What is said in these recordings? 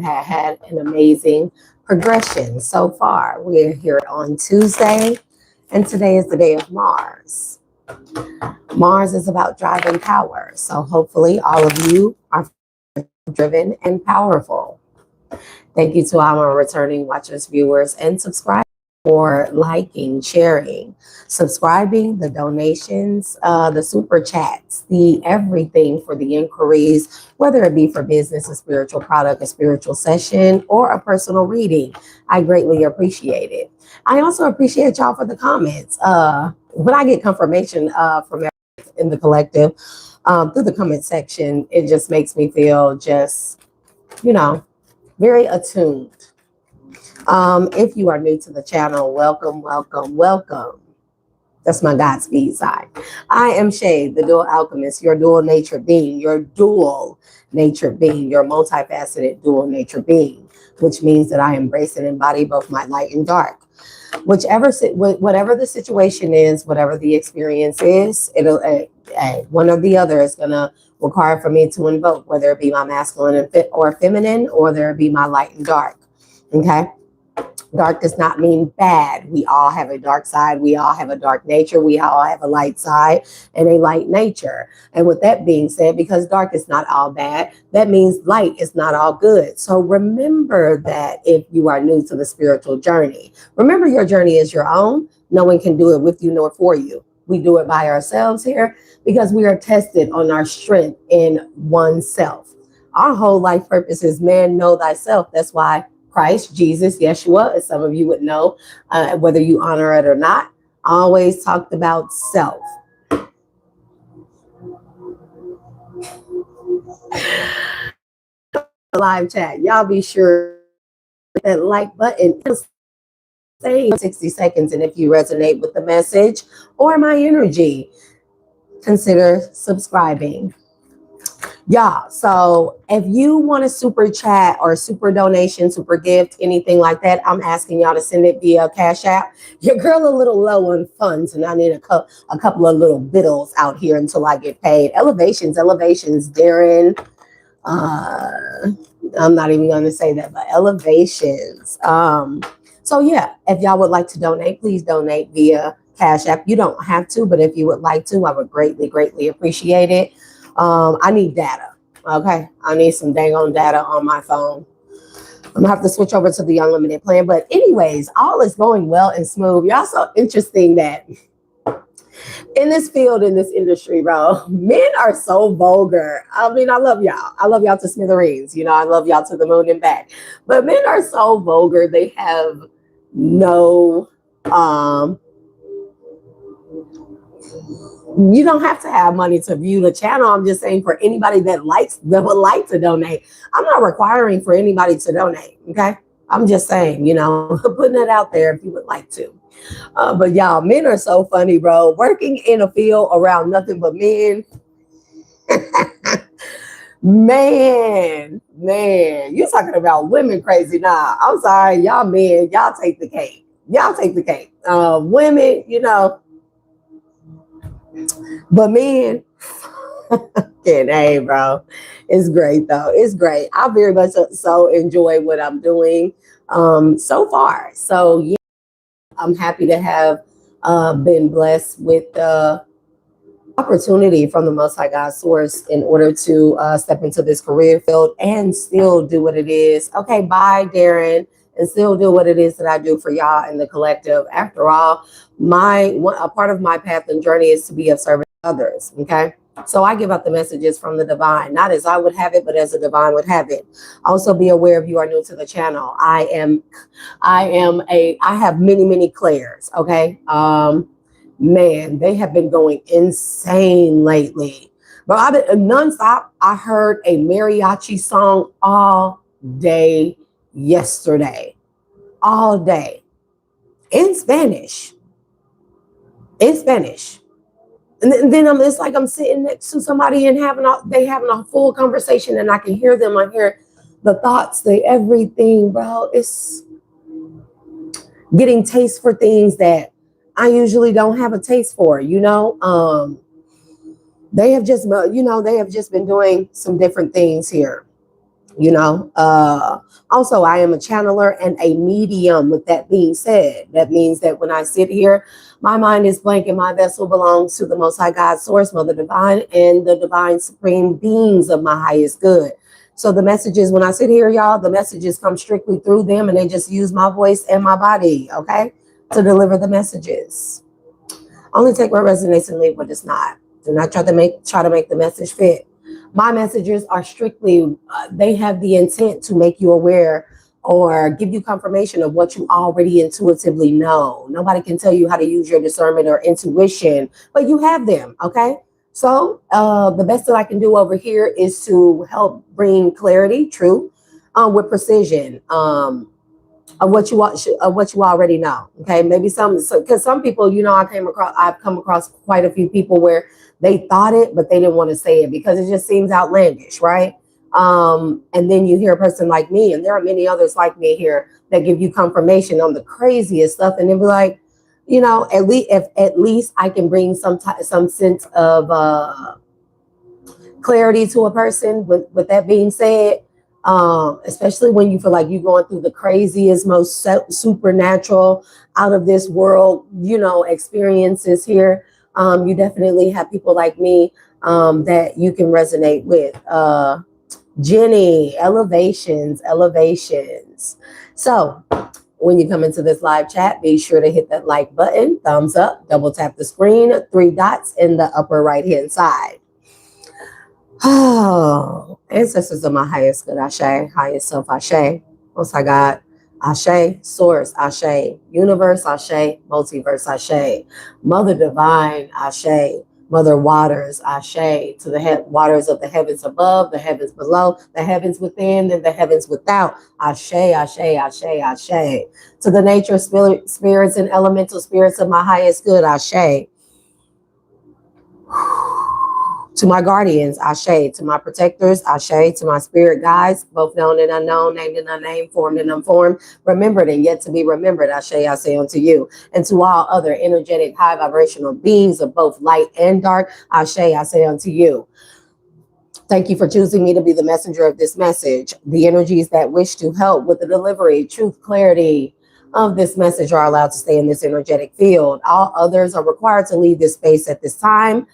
had an amazing progression so far. We're here on Tuesday, and today is the day of Mars. Mars is about driving power. So hopefully all of you are driven and powerful. Thank you to our returning watchers, viewers, and subscribers for liking, sharing, subscribing, the donations, the super chats, the everything for the inquiries, whether it be for business, a spiritual product, a spiritual session, or a personal reading. I greatly appreciate it. I also appreciate y'all for the comments. When I get confirmation from in the collective through the comment section, it just makes me feel just, very attuned. If you are new to the channel, welcome, welcome, welcome. That's my Godspeed side. I am Shay, the dual alchemist, your dual nature being, your multifaceted dual nature being, which means that I embrace and embody both my light and dark. Whatever the situation is, whatever the experience is, it'll one or the other is gonna require for me to invoke, whether it be my masculine or feminine, or whether it be my light and dark. Okay. Dark does not mean bad. We all have a dark side. We all have a dark nature. We all have a light side and a light nature. And with that being said, because dark is not all bad, that means light is not all good. So remember that if you are new to the spiritual journey, remember your journey is your own. No one can do it with you nor for you. We do it by ourselves here because we are tested on our strength in oneself. Our whole life purpose is man, know thyself. That's why Christ, Jesus, Yeshua, as some of you would know, whether you honor it or not, always talked about self. Live chat, y'all be sure that like button is staying 60 seconds. And if you resonate with the message or my energy, consider subscribing. Y'all, so if you want a super chat or super donation, super gift, anything like that, I'm asking y'all to send it via Cash App. Your girl a little low on funds, and I need a couple of little biddles out here until I get paid. Elevations, Darren. I'm not even going to say that, but elevations. So yeah, if y'all would like to donate, please donate via Cash App. You don't have to, but if you would like to, I would greatly, greatly appreciate it. I need data. Okay. I need some dang on data on my phone. I'm gonna have to switch over to the unlimited plan. But anyways, all is going well and smooth. Y'all so interesting that in this field, in this industry, bro, men are so vulgar. I mean, I love y'all. I love y'all to smithereens. I love y'all to the moon and back. But men are so vulgar. They have no you don't have to have money to view the channel. I'm just saying for anybody that would like to donate. I'm not requiring for anybody to donate. Okay. I'm just saying, putting it out there if you would like to. But y'all, men are so funny, bro. Working in a field around nothing but men. man, you talking about women crazy. Nah, I'm sorry. Y'all men, y'all take the cake. Women, but men, hey, bro, it's great though. It's great. I very much so enjoy what I'm doing so far. So yeah, I'm happy to have been blessed with the opportunity from the Most High God source in order to step into this career field and still do what it is. Okay, bye, Darren. And still do what it is that I do for y'all in the collective. After all, a part of my path and journey is to be of service to others. Okay, so I give out the messages from the divine, not as I would have it, but as the divine would have it. Also, be aware if you are new to the channel. I have many Claires. Okay, man, they have been going insane lately. But I've been nonstop. I heard a mariachi song all day yesterday, all day, in Spanish. And then it's like I'm sitting next to somebody and having a full conversation, and I can hear them. I hear the thoughts, the everything, bro. It's getting taste for things that I usually don't have a taste for. They have just been doing some different things here. you know. Also, I am a channeler and a medium. With that being said, that means that when I sit here, my mind is blank and my vessel belongs to the Most High God, Source, Mother Divine, and the divine supreme beings of my highest good. So the messages, when I sit here, y'all, the messages come strictly through them, and they just use my voice and my body, okay, to deliver the messages. Only take what resonates and leave what does not. Do not try to make the message fit. My messages are strictly, they have the intent to make you aware or give you confirmation of what you already intuitively know. Nobody can tell you how to use your discernment or intuition, but you have them, okay? So the best that I can do over here is to help bring clarity, true, with precision. Of what you already know. Okay, maybe because some people, you know, I've come across quite a few people where they thought it, but they didn't want to say it because it just seems outlandish, right? And then you hear a person like me, and there are many others like me here that give you confirmation on the craziest stuff, and they'll be like, you know, at least I can bring some sense of clarity to a person. With that being said, especially when you feel like you're going through the craziest, most supernatural, out of this world, you know, experiences here, you definitely have people like me that you can resonate with. Jenny, elevations. So when you come into this live chat, be sure to hit that like button, thumbs up, double tap the screen, 3 dots in the upper right hand side. Oh, ancestors of my highest good, Ashe, highest self, Ashe, Most High God, Ashe, Source, Ashe, Universe, Ashe, Multiverse, Ashe, Mother Divine, Ashe, Mother Waters, Ashe, to the waters of the heavens above, the heavens below, the heavens within, and the heavens without, Ashe, Ashe, Ashe, Ashe, to the nature spirits and elemental spirits of my highest good, Ashe. To my guardians, Ashe. To my protectors, Ashe. To my spirit guides, both known and unknown, named and unnamed, formed and unformed, remembered and yet to be remembered, Ashe, I say unto you. And to all other energetic, high vibrational beings of both light and dark, Ashe, I say unto you. Thank you for choosing me to be the messenger of this message. The energies that wish to help with the delivery, truth, clarity of this message are allowed to stay in this energetic field. All others are required to leave this space at this time.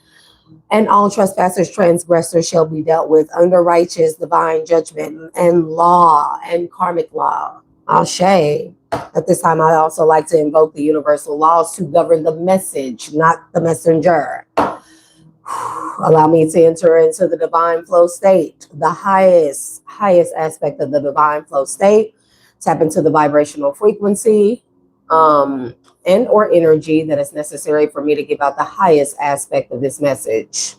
And all trespassers, transgressors shall be dealt with under righteous divine judgment and law and karmic law. Ashe. At this time, I also like to invoke the universal laws to govern the message, not the messenger. Allow me to enter into the divine flow state, the highest aspect of the divine flow state. Tap into the vibrational frequency and or energy that is necessary for me to give out the highest aspect of this message.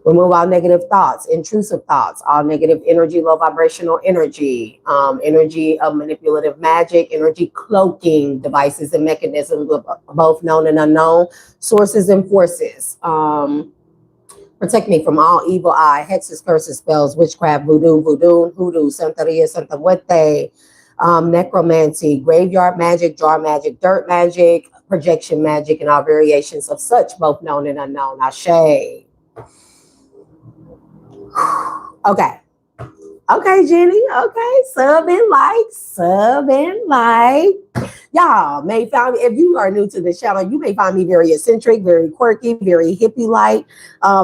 Remove all negative thoughts, intrusive thoughts, all negative energy, low vibrational energy, energy of manipulative magic, energy cloaking devices and mechanisms, both known and unknown, sources and forces. Protect me from all evil eye, hexes, curses, spells, witchcraft, voodoo, santeria, santa muerte, necromancy, graveyard magic, jar magic, dirt magic, projection magic, and all variations of such, both known and unknown. Ashe. Okay, Jenny. Okay, sub and like. Y'all may find me, if you are new to the channel, you may find me very eccentric, very quirky, very hippie-like,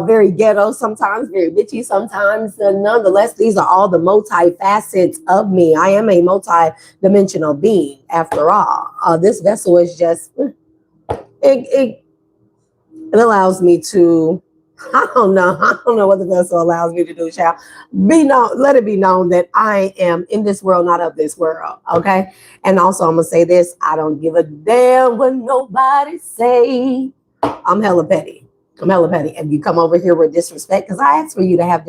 very ghetto sometimes, very bitchy sometimes. Nonetheless, these are all the multi-facets of me. I am a multi-dimensional being, after all. This vessel is just, it allows me to, I don't know what the vessel allows me to do, child. Let it be known that I am in this world, not of this world, okay? And also, I'm gonna say this: I don't give a damn what nobody say. I'm hella petty. If you come over here with disrespect, because I asked for you to have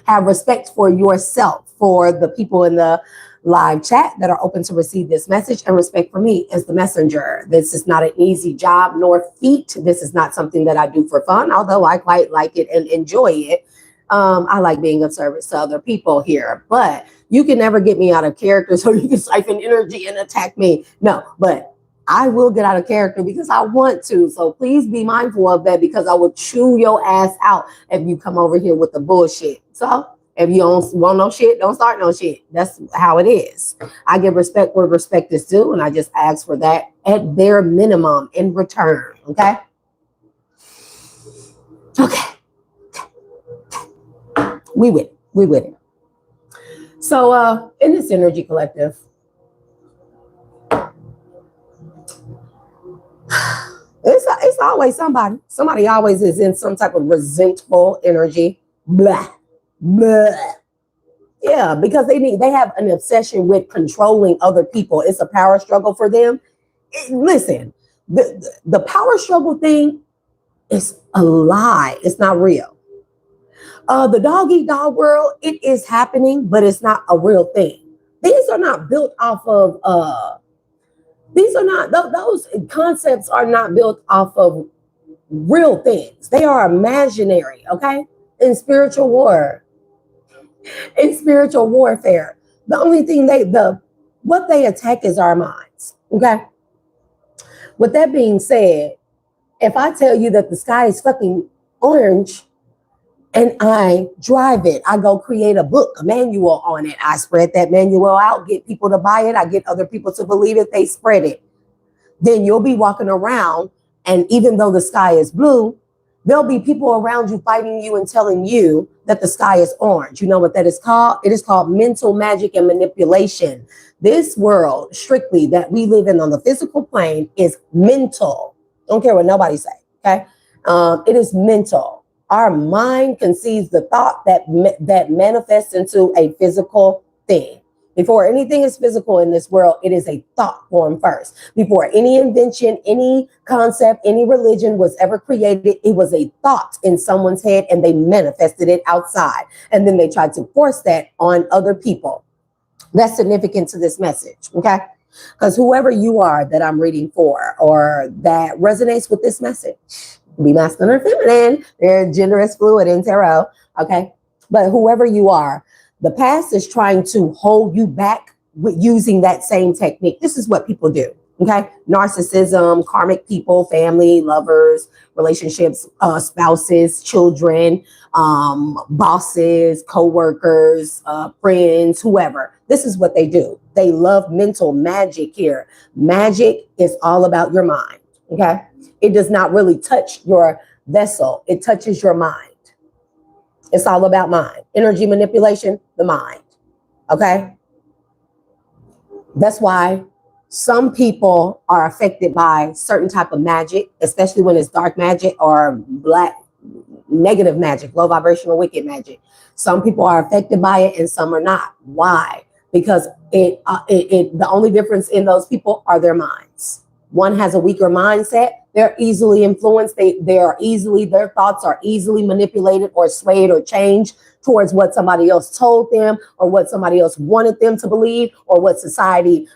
have respect for yourself, for the people in the live chat that are open to receive this message, and respect for me as the messenger. This is not an easy job nor feat. This is not something that I do for fun, although I quite like it and enjoy it. I like being of service to other people here, but you can never get me out of character so you can siphon energy and attack me. No, but I will get out of character because I want to. So please be mindful of that, because I will chew your ass out if you come over here with the bullshit. So If you don't want no shit, don't start no shit. That's how it is. I give respect where respect is due, and I just ask for that at bare minimum in return. Okay? Okay. We with it. We with it. So in this energy collective, it's always somebody. Somebody always is in some type of resentful energy. Blah. Blah. Yeah, because they have an obsession with controlling other people. It's a power struggle for them. Listen, the power struggle thing is a lie. It's not real. The dog eat dog world, it is happening, but it's not a real thing. These are not built off of those concepts are not built off of real things. They are imaginary, okay? In spiritual warfare, the only thing what they attack is our minds, okay? With that being said, if I tell you that the sky is fucking orange and I drive it, I go create a book, a manual on it, I spread that manual out, get people to buy it, I get other people to believe it, they spread it. Then you'll be walking around, and even though the sky is blue, there'll be people around you fighting you and telling you that the sky is orange. You know what that is called? It is called mental magic and manipulation. This world, strictly, that we live in on the physical plane is mental. Don't care what nobody say, okay? It is mental. Our mind conceives the thought that manifests into a physical thing. Before anything is physical in this world, it is a thought form first. Before any invention, any concept, any religion was ever created, it was a thought in someone's head and they manifested it outside. And then they tried to force that on other people. That's significant to this message, okay? Because whoever you are that I'm reading for or that resonates with this message, be masculine or feminine, they're gender is fluid in tarot, okay? But whoever you are, the past is trying to hold you back with using that same technique. This is what people do, okay? Narcissism, karmic people, family, lovers, relationships, spouses, children, bosses, co-workers, friends, whoever. This is what they do. They love mental magic here. Magic is all about your mind, okay? It does not really touch your vessel. It touches your mind. It's all about mind. Energy manipulation, the mind. Okay? That's why some people are affected by certain type of magic, especially when it's dark magic or black, negative magic, low vibrational, wicked magic. Some people are affected by it and some are not. Why? Because the only difference in those people are their minds. One has a weaker mindset. They're easily influenced. Their thoughts are easily manipulated or swayed or changed towards what somebody else told them or what somebody else wanted them to believe or what society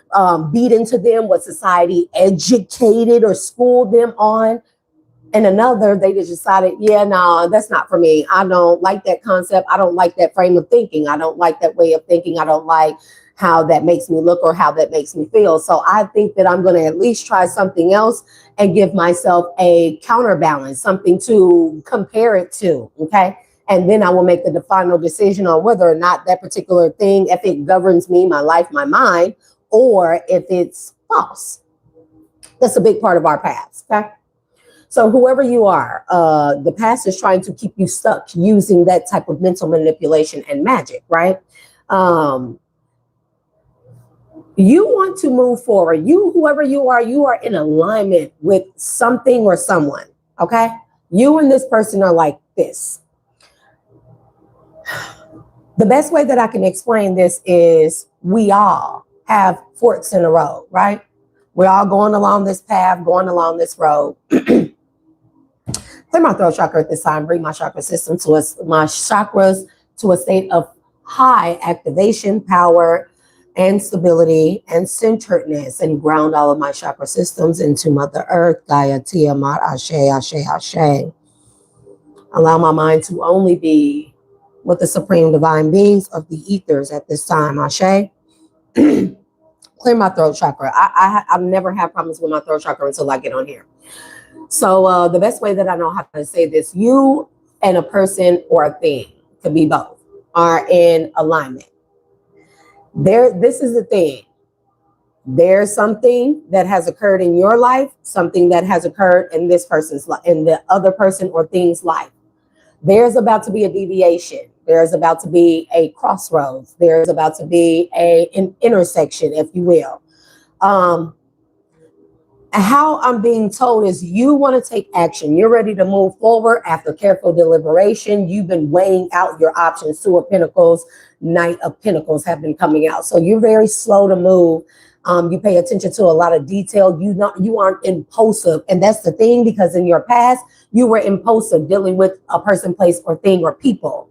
beat into them, what society educated or schooled them on. And another, they just decided, yeah, no, that's not for me. I don't like that concept. I don't like that frame of thinking. I don't like that way of thinking. I don't like how that makes me look or how that makes me feel. So I think that I'm going to at least try something else and give myself a counterbalance, something to compare it to, okay? And then I will make the final decision on whether or not that particular thing, if it governs me, my life, my mind, or if it's false. That's a big part of our past, okay? So whoever you are, the past is trying to keep you stuck using that type of mental manipulation and magic, right? You want to move forward. Whoever you are in alignment with something or someone, okay? You and this person are like this. The best way that I can explain this is we all have forks in the road, right? We're all going along this path, going along this road. Clear my throat chakra at this time. Bring my chakra system my chakras to a state of high activation, power, and stability and centeredness, and ground all of my chakra systems into Mother Earth, Gaia, Tiamat, Ashe, Ashe, Ashe. Allow my mind to only be with the supreme divine beings of the ethers at this time, Ashe. Clear my throat chakra. I've never had problems with my throat chakra until I get on here. So the best way that I know how to say this, you and a person or a thing, could be both. are in alignment. This is the thing. There's something that has occurred in your life, something that has occurred in this person's life, in the other person or thing's life. There's about to be a deviation. There's about to be a crossroads. There's about to be an intersection, if you will. How I'm being told is you want to take action. You're ready to move forward after careful deliberation. You've been weighing out your options. Two of Pentacles, Knight of Pentacles have been coming out. So you're very slow to move. You pay attention to a lot of detail. You aren't impulsive. And that's the thing, because in your past, you were impulsive dealing with a person, place, or thing, or people.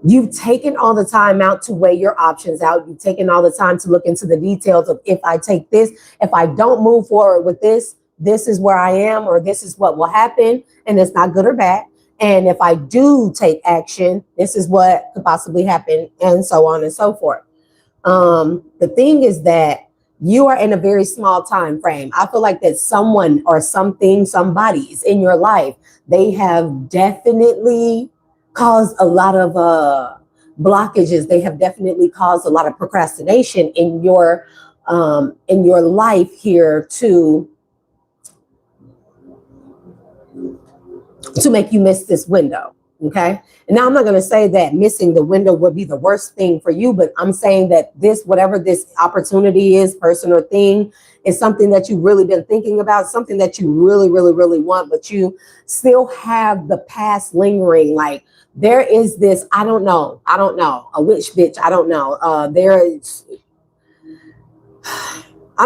You've taken all the time out to weigh your options out. You've taken all the time to look into the details of, if I take this, if I don't move forward with this, this is where I am, or this is what will happen. And it's not good or bad. And if I do take action, this is what could possibly happen, and so on and so forth. The thing is that you are in a very small time frame. I feel like that someone or something, somebody's in your life, they have definitely caused a lot of blockages. They have definitely caused a lot of procrastination in your life here to make you miss this window. Okay. And now I'm not going to say that missing the window would be the worst thing for you, but I'm saying that this, whatever this opportunity is, person or thing, is something that you've really been thinking about, something that you really, really, really want, but you still have the past lingering. Like, there is this, I don't know, a witch bitch, I don't know. I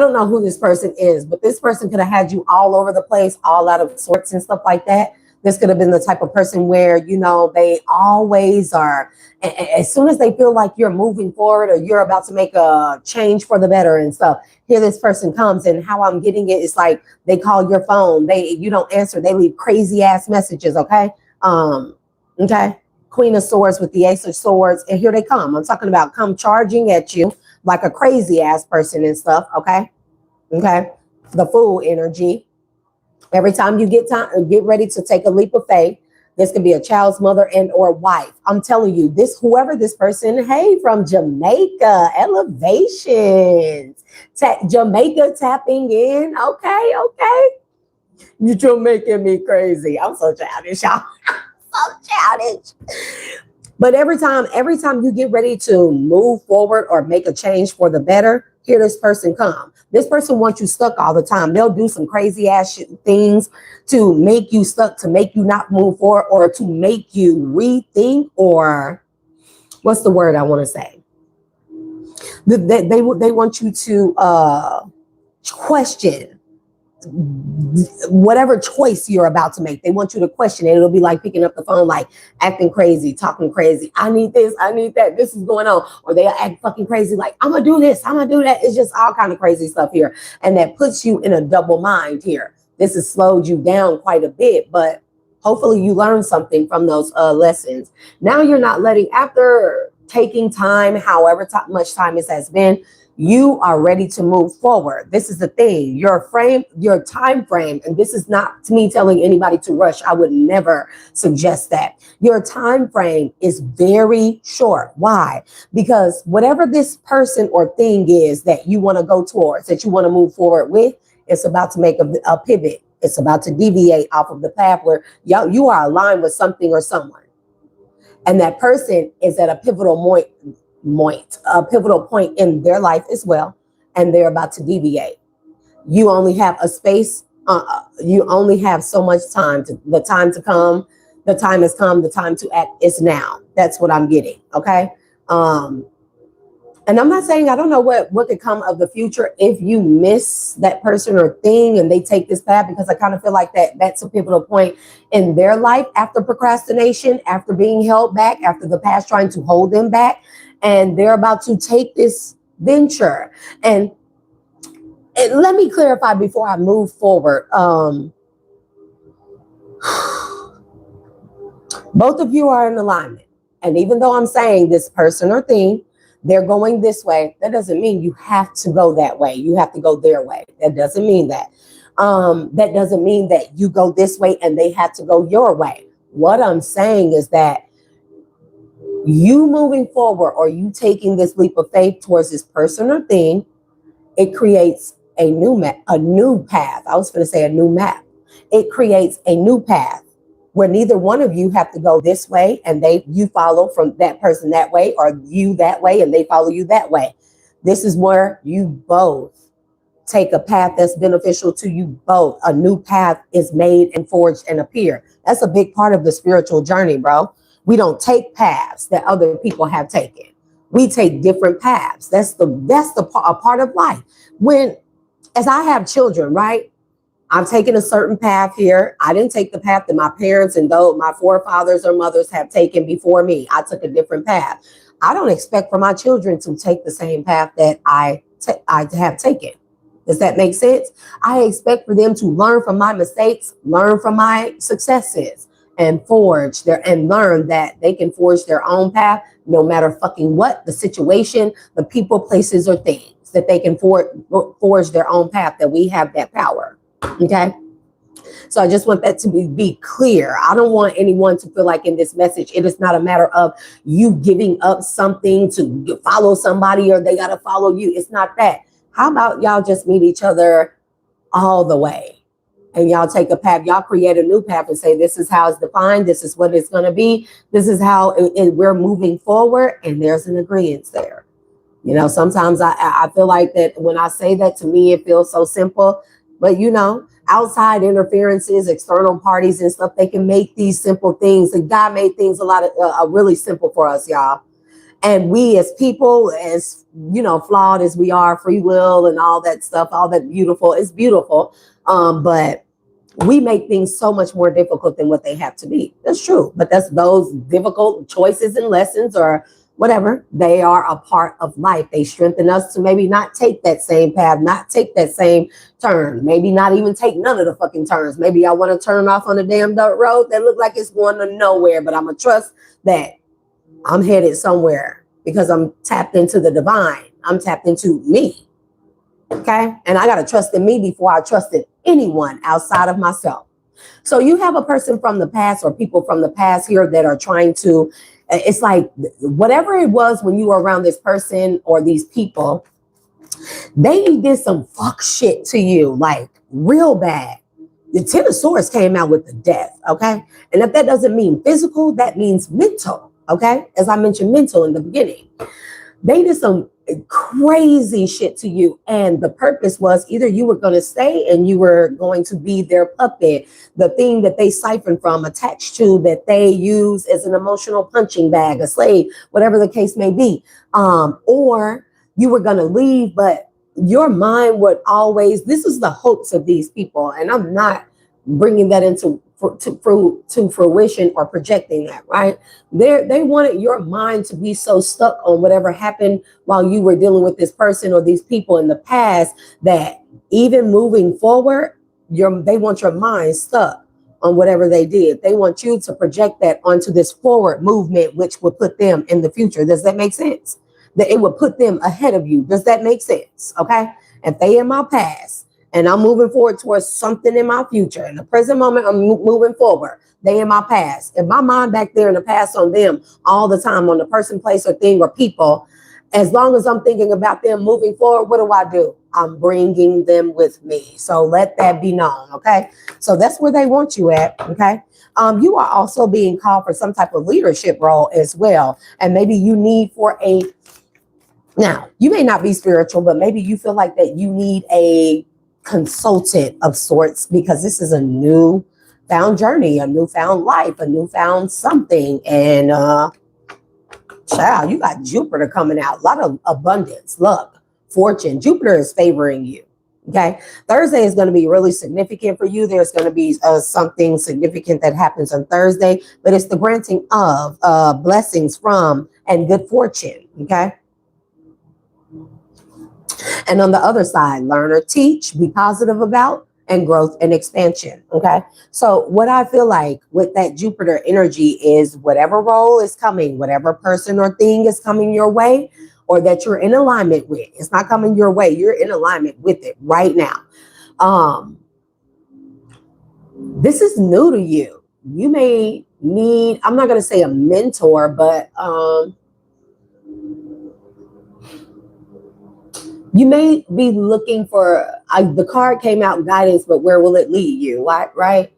don't know who this person is, but this person could have had you all over the place, all out of sorts and stuff like that. This could have been the type of person where, you know, they always are, as soon as they feel like you're moving forward or you're about to make a change for the better and stuff, here this person comes, and how I'm getting it is like they call your phone, you don't answer, they leave crazy ass messages, okay? Okay, Queen of Swords with the Ace of Swords, and here they come. I'm talking about come charging at you like a crazy ass person and stuff, okay? Okay, the Fool energy. Every time you get ready to take a leap of faith, this could be a child's mother and or wife. I'm telling you, whoever this person, hey, from Jamaica, elevations, Jamaica tapping in. Okay. You're making me crazy. I'm so childish, y'all. So childish. But every time you get ready to move forward or make a change for the better, here this person come. This person wants you stuck all the time. They'll do some crazy ass things to make you stuck, to make you not move forward, or to make you rethink, or what's the word I want to say? They want you to question whatever choice you're about to make. They want you to question it. It'll be like picking up the phone, like acting crazy, talking crazy. I need this, I need that, this is going on. Or they'll act fucking crazy, like I'm gonna do this, I'm gonna do that. It's just all kind of crazy stuff here. And that puts you in a double mind here. This has slowed you down quite a bit, but hopefully you learn something from those lessons. Now you're not letting, after taking time, however much time it has been, you are ready to move forward. This is the thing, your time frame, and this is not me telling anybody to rush. I would never suggest that. Your time frame is very short. Why? Because whatever this person or thing is that you want to go towards, that you want to move forward with, it's about to make a pivot. It's about to deviate off of the path where you are aligned with something or someone. And that person is at a pivotal point in their life as well, and they're about to deviate. You only have a space. You only have so much time. The time to come. The time has come. The time to act is now. That's what I'm getting. Okay. And I'm not saying I don't know what could come of the future if you miss that person or thing and they take this path, because I kind of feel like that's a pivotal point in their life after procrastination, after being held back, after the past trying to hold them back. And they're about to take this venture. And let me clarify before I move forward. Both of you are in alignment. And even though I'm saying this person or thing, they're going this way, that doesn't mean you have to go that way. You have to go their way. That doesn't mean that. That doesn't mean that you go this way and they have to go your way. What I'm saying is that You moving forward or you taking this leap of faith towards this person or thing, it creates a new path. I was going to say a new map. It creates a new path where neither one of you have to go this way and you follow from that person that way, or you that way and they follow you that way. This is where you both take a path that's beneficial to you both. A new path is made and forged and appear. That's a big part of the spiritual journey, bro. We don't take paths that other people have taken. We take different paths. That's a part of life. As I have children, right? I'm taking a certain path here. I didn't take the path that my parents and though my forefathers or mothers have taken before me. I took a different path. I don't expect for my children to take the same path that I have taken. Does that make sense? I expect for them to learn from my mistakes, learn from my successes, and learn that they can forge their own path, no matter fucking what the situation, the people, places, or things, that they can forge their own path, that we have that power. Okay. So I just want that to be clear. I don't want anyone to feel like in this message, it is not a matter of you giving up something to follow somebody or they got to follow you. It's not that. How about y'all just meet each other all the way and y'all take a path, y'all create a new path and say, this is how it's defined. This is what it's going to be. This is how we're moving forward. And there's an agreement there. You know, sometimes I feel like that when I say that, to me, it feels so simple. But, you know, outside interferences, external parties and stuff, they can make these simple things. And God made things really simple for us, y'all. And we as people, as, you know, flawed as we are, free will and all that stuff, all that beautiful, it's beautiful. But we make things so much more difficult than what they have to be. That's true. But those difficult choices and lessons or whatever, they are a part of life. They strengthen us to maybe not take that same path, not take that same turn, maybe not even take none of the fucking turns. Maybe I want to turn off on a damn dirt road that look like it's going to nowhere, but I'm going to trust that I'm headed somewhere because I'm tapped into the divine. I'm tapped into me. Okay. And I got to trust in me before I trusted anyone outside of myself. So you have a person from the past or people from the past here that are trying to, it's like whatever it was when you were around this person or these people, they did some fuck shit to you, like real bad. The Ten of Swords came out with the death. Okay. And if that doesn't mean physical, that means mental. Okay. As I mentioned, mental in the beginning, they did some crazy shit to you. And the purpose was either you were going to stay and you were going to be their puppet, the thing that they siphon from, attached to, that they use as an emotional punching bag, a slave, whatever the case may be. Or you were going to leave, but your mind would always, this is the hopes of these people. And I'm not bringing that into to fruition or projecting that, right? They wanted your mind to be so stuck on whatever happened while you were dealing with this person or these people in the past that even moving forward, they want your mind stuck on whatever they did. They want you to project that onto this forward movement, which will put them in the future. Does that make sense? That it would put them ahead of you. Does that make sense? Okay. If they in my past, and I'm moving forward towards something in my future. In the present moment, I'm moving forward. They in my past. If my mind back there in the past on them all the time, on the person, place, or thing, or people, as long as I'm thinking about them moving forward, what do? I'm bringing them with me. So let that be known, okay? So that's where they want you at, okay? You are also being called for some type of leadership role as well. And maybe you need now, you may not be spiritual, but maybe you feel like that you need a consultant of sorts, because this is a newfound journey, a newfound life, a newfound something. And child, you got Jupiter coming out, a lot of abundance, luck, fortune. Jupiter is favoring you. Okay. Thursday is going to be really significant for you. There's going to be something significant that happens on Thursday, but it's the granting of blessings from and good fortune. Okay. And on the other side, learn or teach, be positive about, and growth and expansion. Okay. So what I feel like with that Jupiter energy is whatever role is coming, whatever person or thing is coming your way, or that you're in alignment with, it's not coming your way. You're in alignment with it right now. This is new to you. You may need, I'm not going to say a mentor, but you may be looking for, the card came out guidance, but where will it lead you? Right?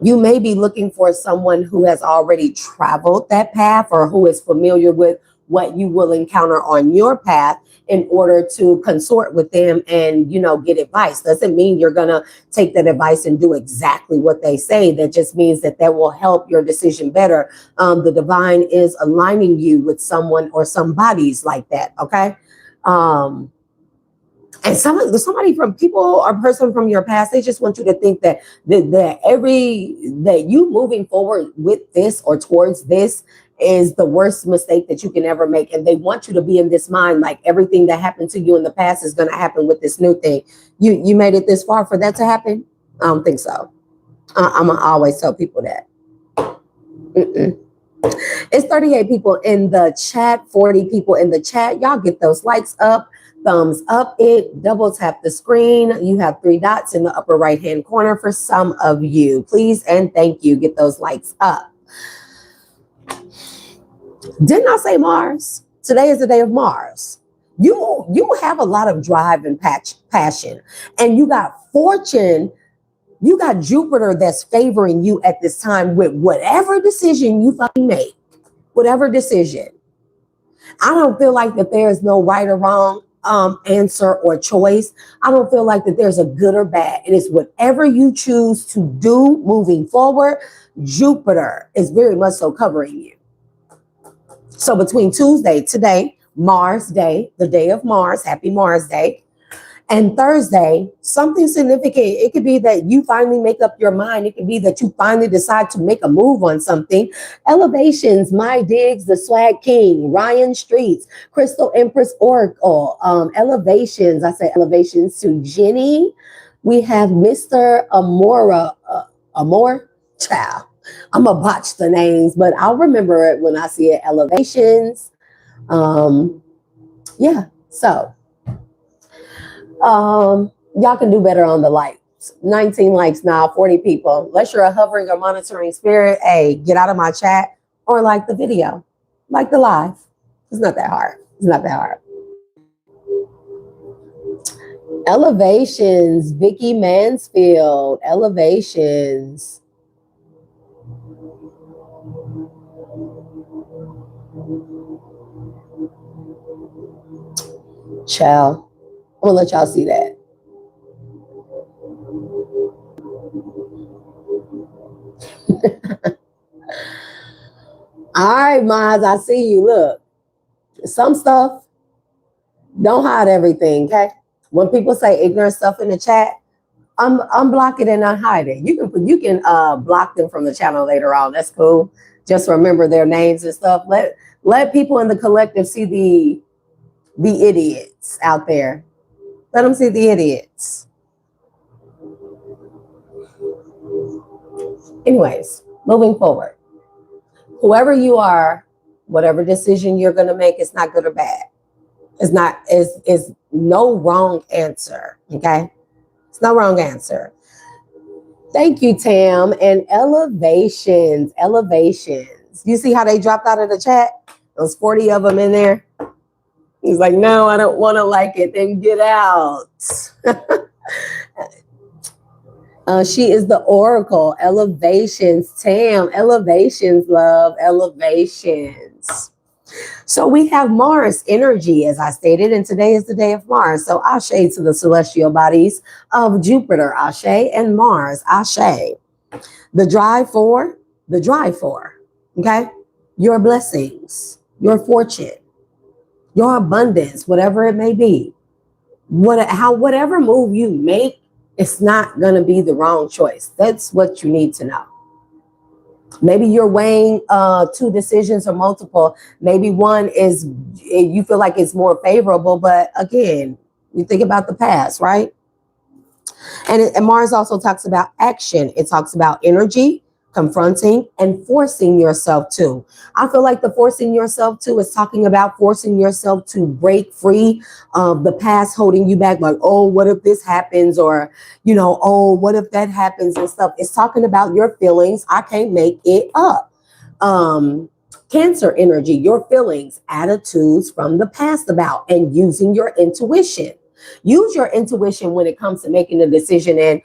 You may be looking for someone who has already traveled that path or who is familiar with what you will encounter on your path in order to consort with them and, get advice. Doesn't mean you're going to take that advice and do exactly what they say. That just means that will help your decision better. The divine is aligning you with someone or somebody's like that. Okay. And somebody from people or person from your past, they just want you to think that you moving forward with this or towards this is the worst mistake that you can ever make. And they want you to be in this mind, like everything that happened to you in the past is going to happen with this new thing. You made it this far for that to happen? I don't think so. I'm going to always tell people that. It's 38 people in the chat, 40 people in the chat. Y'all get those likes up. Thumbs up it, double tap the screen. You have 3 dots in the upper right hand corner for some of you. Please and thank you. Get those likes up. Didn't I say Mars? Today is the day of Mars. You have a lot of drive and passion, and you got fortune. You got Jupiter that's favoring you at this time with whatever decision you fucking make, whatever decision. I don't feel like that there is no right or wrong answer or choice. I don't feel like that there's a good or bad. It is whatever you choose to do moving forward. Jupiter is very much so covering you. So between Tuesday, today, Mars Day, the day of Mars, happy Mars Day, and Thursday, something significant. It could be that you finally make up your mind. It could be that you finally decide to make a move on something. Elevations, My Diggs, The Swag King, Ryan Streets, Crystal Empress Oracle. Elevations, I say elevations to Jenny. We have Mr. Amor, child. I'm going to botch the names, but I'll remember it when I see it. Elevations. Yeah, so. Y'all can do better on the likes. 19 likes now, 40 people. Unless you're a hovering or monitoring spirit, hey, get out of my chat or like the video, like the live. It's not that hard. It's not that hard. Elevations, Vicky Mansfield, elevations. Ciao. I'm gonna let y'all see that. All right, Miles, I see you. Look, some stuff, don't hide everything, okay? When people say ignorant stuff in the chat, unblock it and unhide it. You can block them from the channel later on. That's cool. Just remember their names and stuff. Let people in the collective see the idiots out there. Let them see the idiots. Anyways, moving forward. Whoever you are, whatever decision you're going to make, it's not good or bad. It's no wrong answer. Okay? It's no wrong answer. Thank you, Tam. And elevations. You see how they dropped out of the chat? Those 40 of them in there. He's like, no, I don't want to like it. Then get out. She is the Oracle. Elevations. Tam. Elevations, love. Elevations. So we have Mars energy, as I stated, and today is the day of Mars. So Ashe to the celestial bodies of Jupiter, Ashe, and Mars, Ashe. The drive for, okay? Your blessings, your fortune, your abundance, whatever it may be. Whatever move you make, it's not going to be the wrong choice. That's what you need to know. Maybe you're weighing 2 decisions or multiple. Maybe one is, you feel like it's more favorable, but again, you think about the past, right? And Mars also talks about action. It talks about energy, confronting, and forcing yourself to. I feel like the forcing yourself to is talking about forcing yourself to break free of the past holding you back. Like, oh, what if this happens? Or, oh, what if that happens and stuff. It's talking about your feelings. I can't make it up. Cancer energy, your feelings, attitudes from the past about, and using your intuition. Use your intuition when it comes to making a decision. And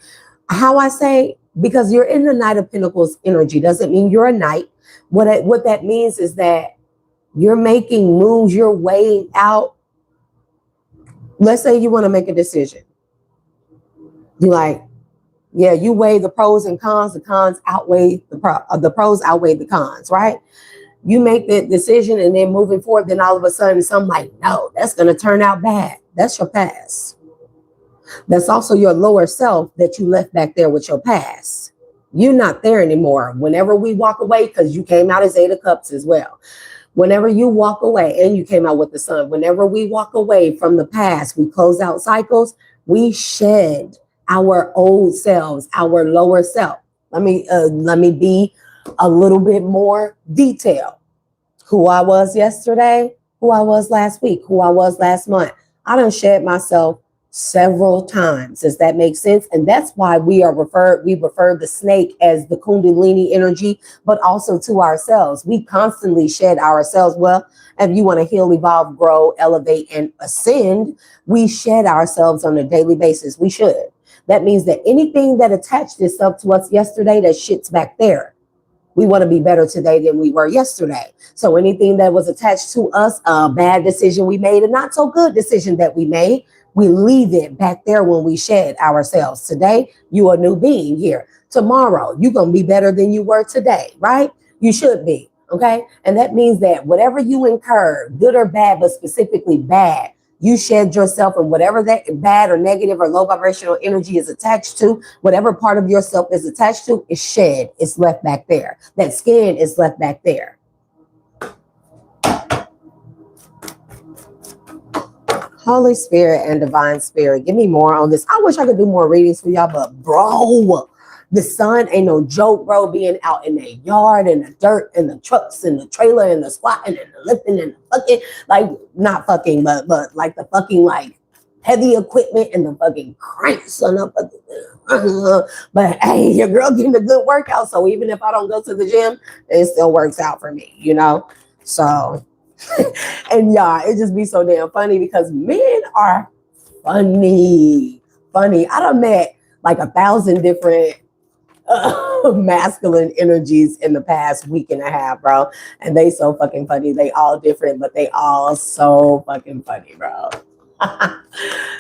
how I say, because you're in the Knight of Pentacles energy doesn't mean you're a knight. What that means is that you're making moves, you're weighing out. Let's say you want to make a decision. You're like, yeah, you weigh the pros and cons. The cons outweigh the pros outweigh the cons, right? You make the decision, and then moving forward, then all of a sudden, something like, no, that's going to turn out bad. That's your past. That's also your lower self that you left back there with your past. You're not there anymore. Whenever we walk away, because you came out as Eight of Cups as well. Whenever you walk away, and you came out with the Sun, whenever we walk away from the past, we close out cycles, we shed our old selves, our lower self. Let me be a little bit more detailed. Who I was yesterday, who I was last week, who I was last month. I done shed myself several times. Does that make sense? And that's why we refer the snake as the Kundalini energy, but also to ourselves. We constantly shed ourselves. Well, if you want to heal, evolve, grow, elevate, and ascend, we shed ourselves on a daily basis. We should. That means that anything that attached itself to us yesterday, that shit's back there. We want to be better today than we were yesterday. So anything that was attached to us, a bad decision we made, a not so good decision that we made, we leave it back there when we shed ourselves. Today, you are a new being here. Tomorrow, you're going to be better than you were today, right? You should be, okay? And that means that whatever you incur, good or bad, but specifically bad, you shed yourself, and whatever that bad or negative or low vibrational energy is attached to, whatever part of yourself is attached to, is shed. It's left back there. That skin is left back there. Holy Spirit and Divine Spirit, give me more on this. I wish I could do more readings for y'all, but bro, the sun ain't no joke, bro. Being out in the yard and the dirt and the trucks and the trailer and the squatting and the lifting and the fucking, like, not fucking, but like the fucking, like, heavy equipment and the fucking cranks on up. But hey, your girl getting a good workout. So even if I don't go to the gym, it still works out for me, So, and y'all, it just be so damn funny because men are funny. I done met like 1,000 different masculine energies in the past week and a half, bro. And they so fucking funny. They all different, but they all so fucking funny, bro.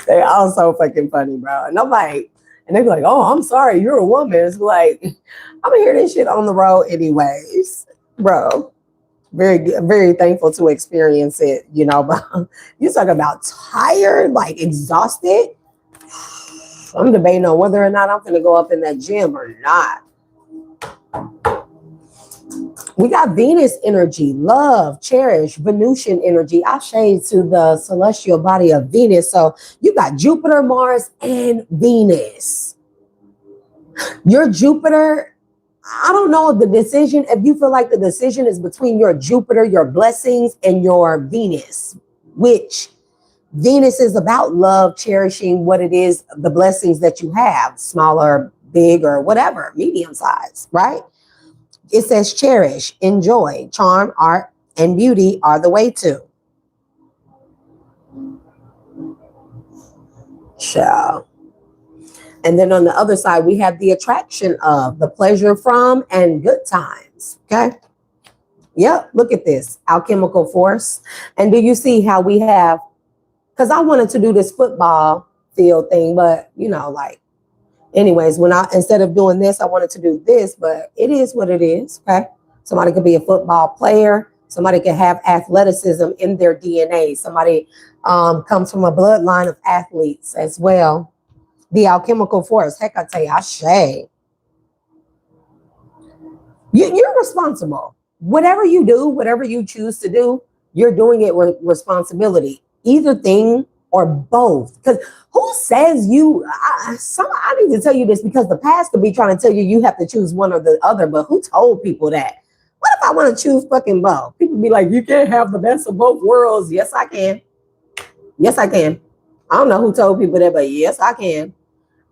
They all so fucking funny, bro. And I'm like, and they be like, oh, I'm sorry, you're a woman. It's like, I'm gonna hear this shit on the road anyways, bro. Very, very thankful to experience it, but you talk about tired, like exhausted. I'm debating on whether or not I'm going to go up in that gym or not. We got Venus energy, love, cherish, Venusian energy. I shade to the celestial body of Venus. So you got Jupiter, Mars, and Venus. Your Jupiter, I don't know if the decision, if you feel like the decision is between your Jupiter, your blessings, and your Venus, which Venus is about love, cherishing what it is, the blessings that you have, smaller, big, or whatever, medium size, right? It says cherish, enjoy, charm, art, and beauty are the way to. So, and then on the other side, we have the attraction of, the pleasure from, and good times, okay? Yep, look at this, alchemical force. And do you see how we have, because I wanted to do this football field thing, but anyways, instead of doing this, I wanted to do this, but it is what it is, okay? Somebody could be a football player. Somebody could have athleticism in their DNA. Somebody comes from a bloodline of athletes as well. The alchemical force, heck, I tell you, Ashe. You're responsible. Whatever you do, whatever you choose to do, you're doing it with responsibility. Either thing or both? Because who says you, I need to tell you this, because the past could be trying to tell you have to choose one or the other, but who told people that? What if I want to choose fucking both? People be like, you can't have the best of both worlds. Yes, I can. Yes, I can. I don't know who told people that, but yes, I can.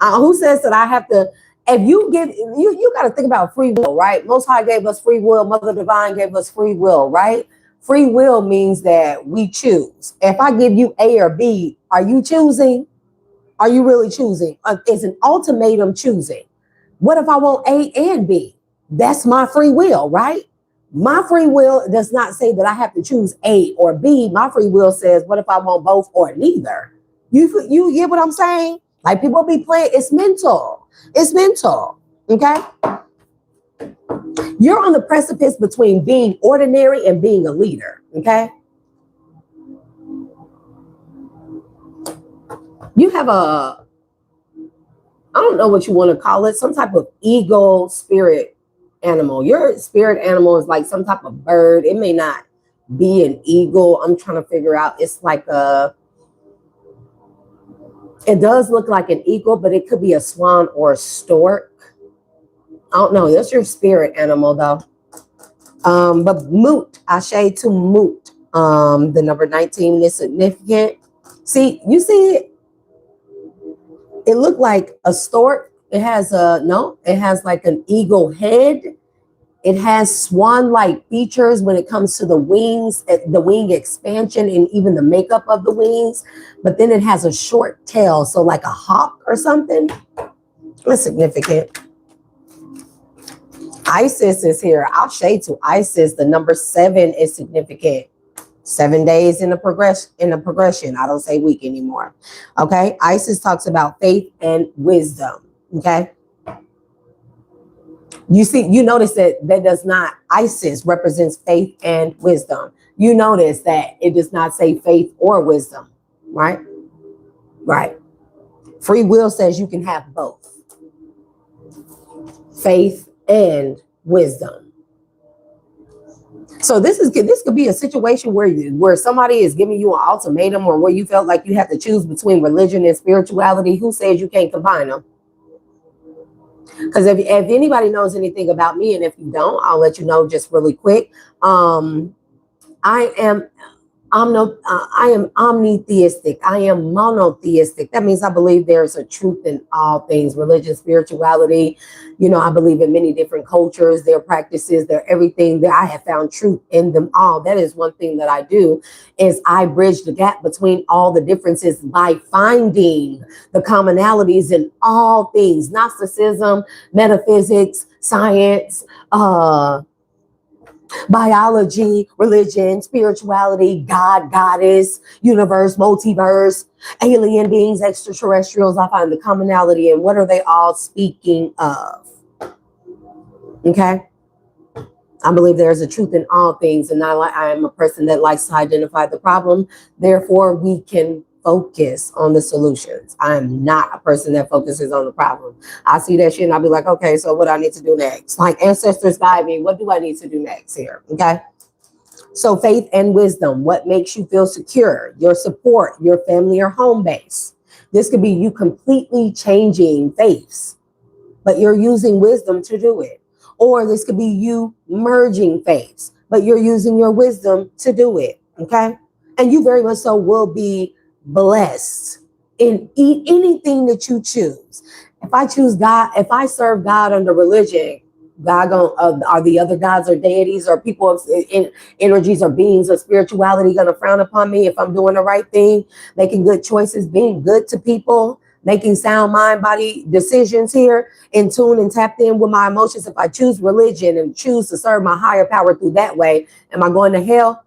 Who says that I have to? If you give, you got to think about free will, right? Most High gave us free will. Mother Divine gave us free will, right? Free will means that we choose. If I give you A or B, are you choosing? Are you really choosing? It's an ultimatum choosing. What if I want A and B? That's my free will, right? My free will does not say that I have to choose A or B. My free will says, what if I want both or neither? You get what I'm saying? Like, people be playing, it's mental. It's mental, okay? You're on the precipice between being ordinary and being a leader, okay? You have I don't know what you want to call it, some type of ego spirit animal. Your spirit animal is like some type of bird. It may not be an eagle. I'm trying to figure out. It's like it does look like an eagle, but it could be a swan or a stork. I don't know. That's your spirit animal, though. But moot, ashe to moot. The number 19 is significant. See, you see it? It looked like a stork. It has it has like an eagle head. It has swan-like features when it comes to the wings, the wing expansion, and even the makeup of the wings. But then it has a short tail, so like a hawk or something. It's significant. Isis is here. I'll shade to Isis. The number 7 is significant. 7 days in the progression. I don't say week anymore. Okay. Isis talks about faith and wisdom. Okay. You see, you notice that does not, Isis represents faith and wisdom. You notice that it does not say faith or wisdom, right? Right. Free will says you can have both. Faith and wisdom. So this could be a situation where somebody is giving you an ultimatum, or where you felt like you have to choose between religion and spirituality. Who says you can't combine them? Because if anybody knows anything about me, and if you don't, I'll let you know just really quick. I am omnitheistic. I am monotheistic. That means I believe there's a truth in all things, religion, spirituality. You know, I believe in many different cultures, their practices, their everything. That I have found truth in them all. That is one thing that I do, is I bridge the gap between all the differences by finding the commonalities in all things: Gnosticism, metaphysics, science, biology, religion, spirituality, God, goddess, universe, multiverse, alien beings, extraterrestrials. I find the commonality in what are they all speaking of. Okay. I believe there's a truth in all things, and I am a person that likes to identify the problem. Therefore, we can focus on the solutions. I am not a person that focuses on the problem. I see that shit and I'll be like, okay, so what do I need to do next? Like, ancestors guide me. What do I need to do next here? Okay. So faith and wisdom, what makes you feel secure, your support, your family or home base. This could be you completely changing faiths, but you're using wisdom to do it. Or this could be you merging faiths, but you're using your wisdom to do it. Okay. And you very much so will be blessed in anything that you choose. If I choose God, if I serve God under religion, God are the other gods or deities or people of energies or beings of spirituality going to frown upon me if I'm doing the right thing, making good choices, being good to people, making sound mind body decisions here, in tune and tapped in with my emotions? If I choose religion and choose to serve my higher power through that way, am I going to hell?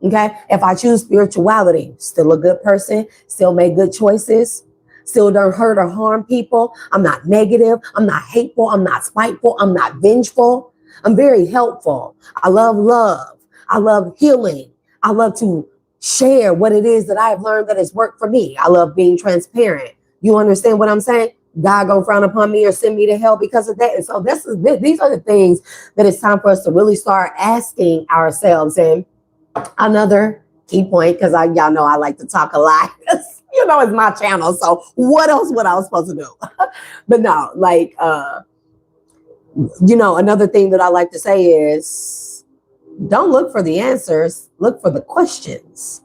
Okay. If I choose spirituality, still a good person, still make good choices, still don't hurt or harm people. I'm not negative. I'm not hateful. I'm not spiteful. I'm not vengeful. I'm very helpful. I love love. I love healing. I love to share what it is that I have learned that has worked for me. I love being transparent. You understand what I'm saying? God gonna frown upon me or send me to hell because of that. And so these are the things that it's time for us to really start asking ourselves. And another key point, because y'all know I like to talk a lot. You know, it's my channel. So what else would I was supposed to do? But no, like, you know, another thing that I like to say is don't look for the answers, look for the questions.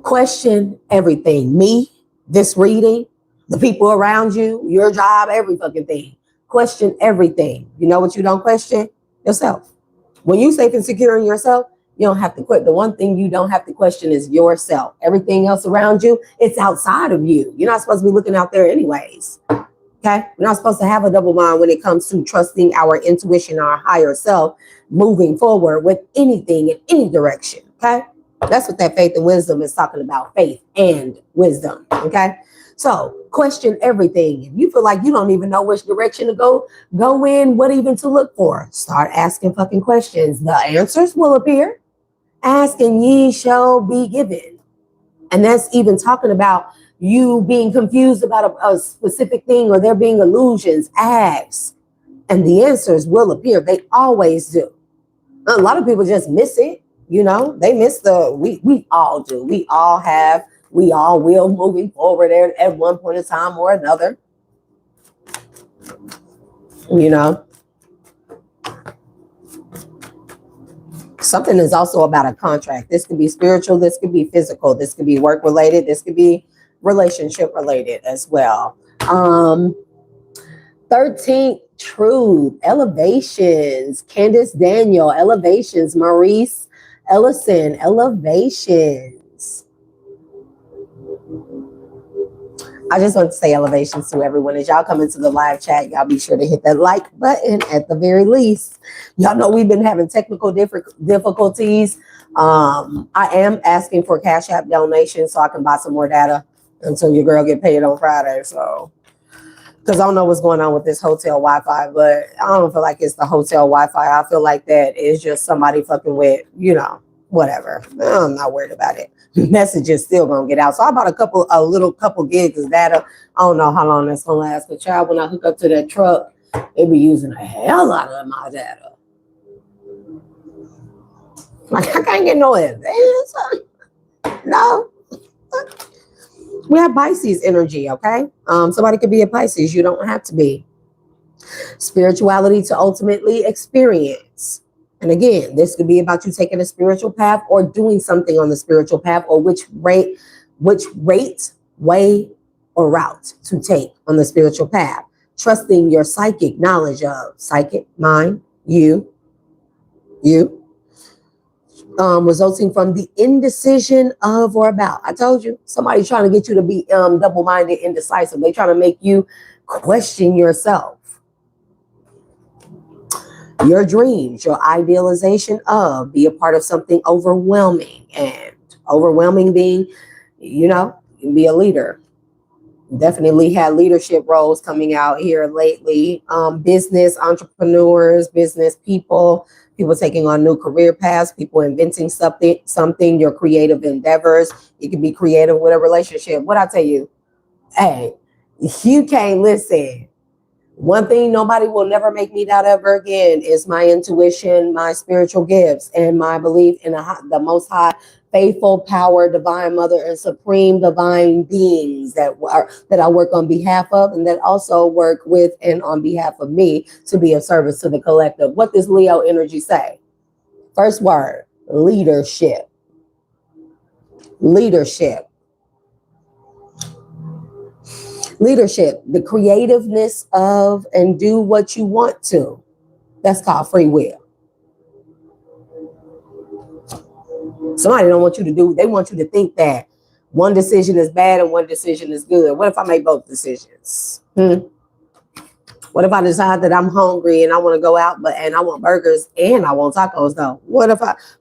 Question everything. Me, this reading, the people around you, your job, every fucking thing. Question everything. You know what you don't question? Yourself. When you safe and secure in yourself, you don't have to quit. The one thing you don't have to question is yourself. Everything else around you, it's outside of you. You're not supposed to be looking out there anyways. Okay? We're not supposed to have a double mind when it comes to trusting our intuition, our higher self, moving forward with anything in any direction. Okay? That's what that faith and wisdom is talking about. Faith and wisdom. Okay? So question everything. If you feel like you don't even know which direction to go in, what even to look for, start asking fucking questions. The answers will appear. Ask and ye shall be given. And that's even talking about you being confused about a specific thing or there being illusions. Ask and the answers will appear. They always do. A lot of people just miss it. You know, they miss we all do. We all will moving forward at one point in time or another. You know, something is also about a contract. This could be spiritual. This could be physical. This could be work related. This could be relationship related as well. 13th truth, elevations. Candace Daniel, elevations. Maurice Ellison, elevations. I just want to say elevations to everyone. As y'all come into the live chat, y'all be sure to hit that like button at the very least. Y'all know we've been having technical difficulties. I am asking for Cash App donations so I can buy some more data until your girl get paid on Friday. So, because I don't know what's going on with this hotel Wi-Fi, but I don't feel like it's the hotel Wi-Fi. I feel like that is just somebody fucking with, you know, whatever. I'm not worried about it. Message is still gonna get out. So I bought a little couple gigs of data. I don't know how long that's gonna last. But child, when I hook up to that truck, it be using a hell out of my data. Like I can't get no advance. No. We have Pisces energy, okay? Somebody could be a Pisces. You don't have to be. Spirituality to ultimately experience. And again, this could be about you taking a spiritual path or doing something on the spiritual path, or which rate, way, or route to take on the spiritual path. Trusting your psychic knowledge of psychic, mind, you. Resulting from the indecision of or about. I told you, somebody's trying to get you to be double-minded, indecisive. They're trying to make you question yourself. Your dreams, your idealization of, be a part of something overwhelming. And overwhelming being, you know, be a leader. Definitely had leadership roles coming out here lately. Business entrepreneurs, business people taking on new career paths, people inventing something, your creative endeavors. You can be creative with a relationship. What I tell you, hey, you can't listen. One thing nobody will never make me doubt ever again is my intuition, my spiritual gifts, and my belief in the Most High, faithful, power, divine mother, and supreme divine beings that I work on behalf of, and that also work with and on behalf of me to be of service to the collective. What does Leo energy say? First word, leadership. Leadership. Leadership, the creativeness of and do what you want to. That's called free will. Somebody don't want you to do, they want you to think that one decision is bad and one decision is good. What if I make both decisions? What if I decide that I'm hungry and I want to go out, and I want burgers and I want tacos though?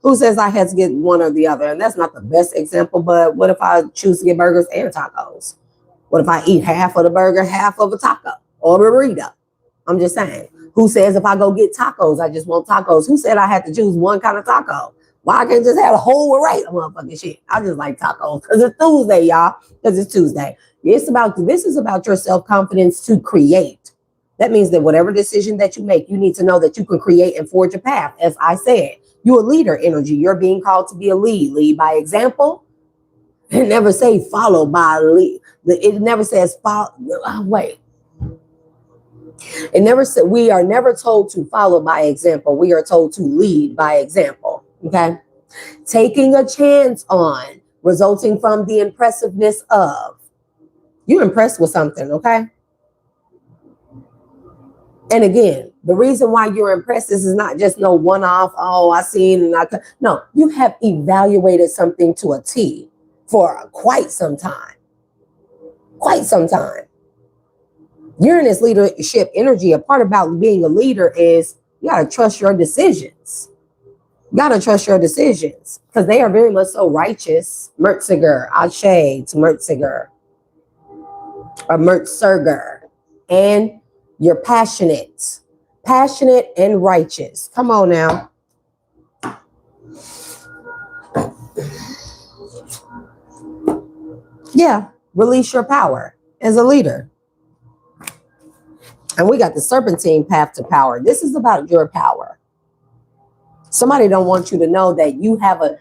Who says I had to get one or the other? And that's not the best example, but what if I choose to get burgers and tacos? What if I eat half of the burger, half of a taco or a burrito? I'm just saying. Who says if I go get tacos, I just want tacos? Who said I had to choose one kind of taco? Why I can't just have a whole array of motherfucking shit? I just like tacos because it's Tuesday, y'all. Because it's Tuesday. This is about your self-confidence to create. That means that whatever decision that you make, you need to know that you can create and forge a path. As I said, you're a leader energy. You're being called to be a lead. Lead by example. It never say followed by lead. It never says follow. Wait. It never said, we are never told to follow by example. We are told to lead by example. Okay. Taking a chance on, resulting from the impressiveness of. You're impressed with something, okay? And again, the reason why you're impressed is not just no one-off, oh, I seen and I could. No, you have evaluated something to a T for quite some time. Quite some time. Uranus leadership energy, a part about being a leader is you got to trust your decisions. You got to trust your decisions because they are very much so righteous. Mertziger, Ashe to Mertziger, or Mertzerger. And you're passionate and righteous. Come on now. Yeah, release your power as a leader. And we got the serpentine path to power. This is about your power. Somebody don't want you to know that you have it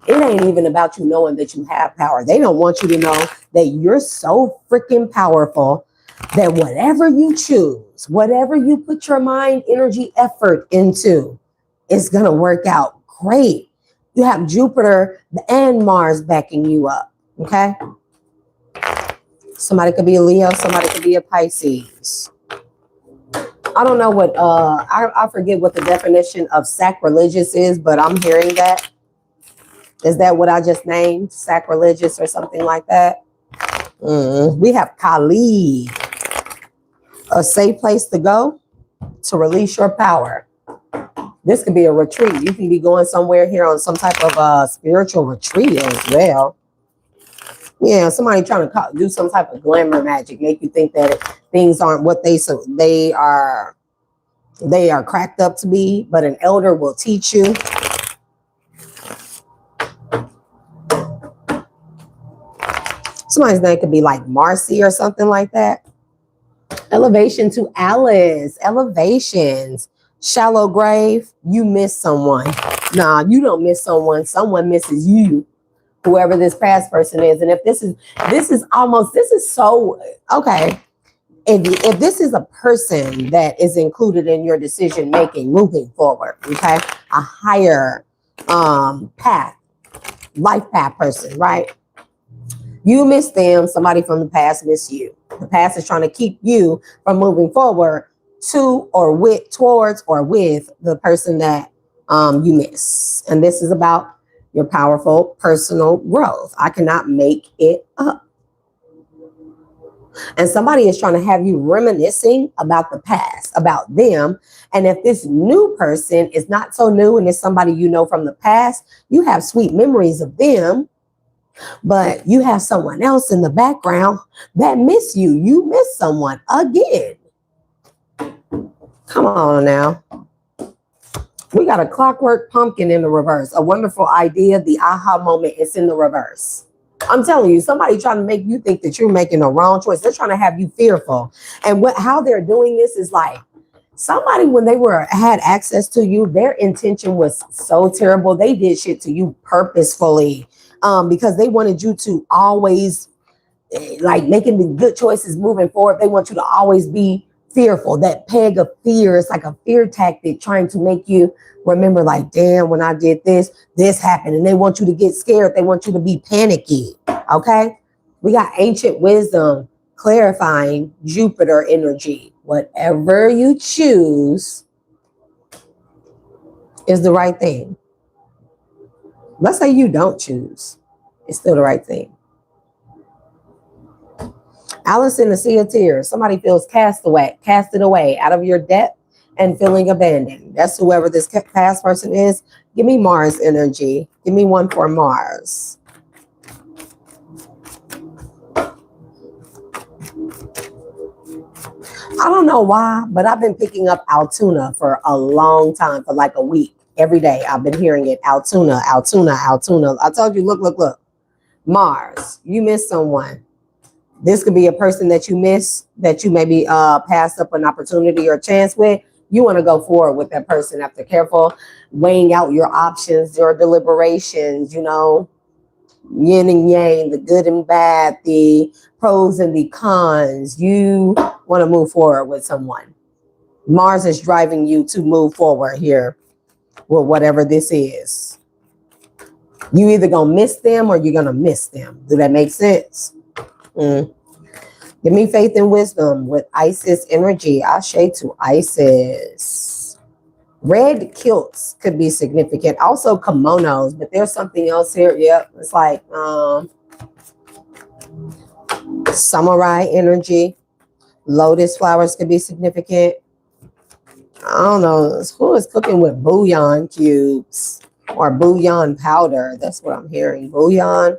ain't even about you knowing that you have power. They don't want you to know that you're so freaking powerful that whatever you choose, whatever you put your mind, energy, effort into, is going to work out great. You have Jupiter and Mars backing you up. Okay. Somebody could be a Leo. Somebody could be a Pisces. I don't know what, I forget what the definition of sacrilegious is, but I'm hearing that. Is that what I just named? Sacrilegious or something like that? We have Kali, a safe place to go to release your power. This could be a retreat. You can be going somewhere here on some type of spiritual retreat as well. Yeah, somebody trying to do some type of glamour magic, make you think that things aren't what they are cracked up to be, but an elder will teach you. Somebody's name could be like Marcy or something like that. Elevation to Alice. Elevations. Shallow grave. You miss someone. Nah, you don't miss someone. Someone misses you. Whoever this past person is. And if this is so, okay. If this is a person that is included in your decision making moving forward, okay, a higher path, life path person, right? You miss them, somebody from the past miss you. The past is trying to keep you from moving forward to or with, towards or with the person that you miss. And this is about your powerful personal growth. I cannot make it up. And somebody is trying to have you reminiscing about the past, about them. And if this new person is not so new and it's somebody you know from the past, you have sweet memories of them. But you have someone else in the background that miss you. You miss someone again. Come on now. We got a clockwork pumpkin in the reverse. A wonderful idea. The aha moment is in the reverse. I'm telling you, somebody trying to make you think that you're making a wrong choice. They're trying to have you fearful. And how they're doing this is like somebody, when they had access to you, their intention was so terrible. They did shit to you purposefully. Because they wanted you to always, like, making the good choices moving forward. They want you to always be fearful. That peg of fear is like a fear tactic trying to make you remember, like, damn, when I did this, this happened. And they want you to get scared. They want you to be panicky. Okay. We got ancient wisdom clarifying Jupiter energy. Whatever you choose is the right thing. Let's say you don't choose. It's still the right thing. Alice in the Sea of Tears. Somebody feels casted away out of your depth and feeling abandoned. That's whoever this past person is. Give me Mars energy. Give me one for Mars. I don't know why, but I've been picking up Altoona for a long time, for like a week. Every day I've been hearing it. Altoona, Altoona, Altoona. I told you, look. Mars, you miss someone. This could be a person that you miss, that you maybe passed up an opportunity or chance with. You want to go forward with that person after careful weighing out your options, your deliberations, you know. yin and yang, the good and bad, the pros and the cons. You want to move forward with someone. Mars is driving you to move forward here with whatever this is. You either gonna miss them or you're gonna miss them. Do that make sense? Give me faith and wisdom with Isis energy. Ashe to Isis. Red kilts could be significant. Also kimonos, but there's something else here. Yep, it's like samurai energy. Lotus flowers could be significant. I don't know. Who is cooking with bouillon cubes or bouillon powder? That's what I'm hearing. Bouillon.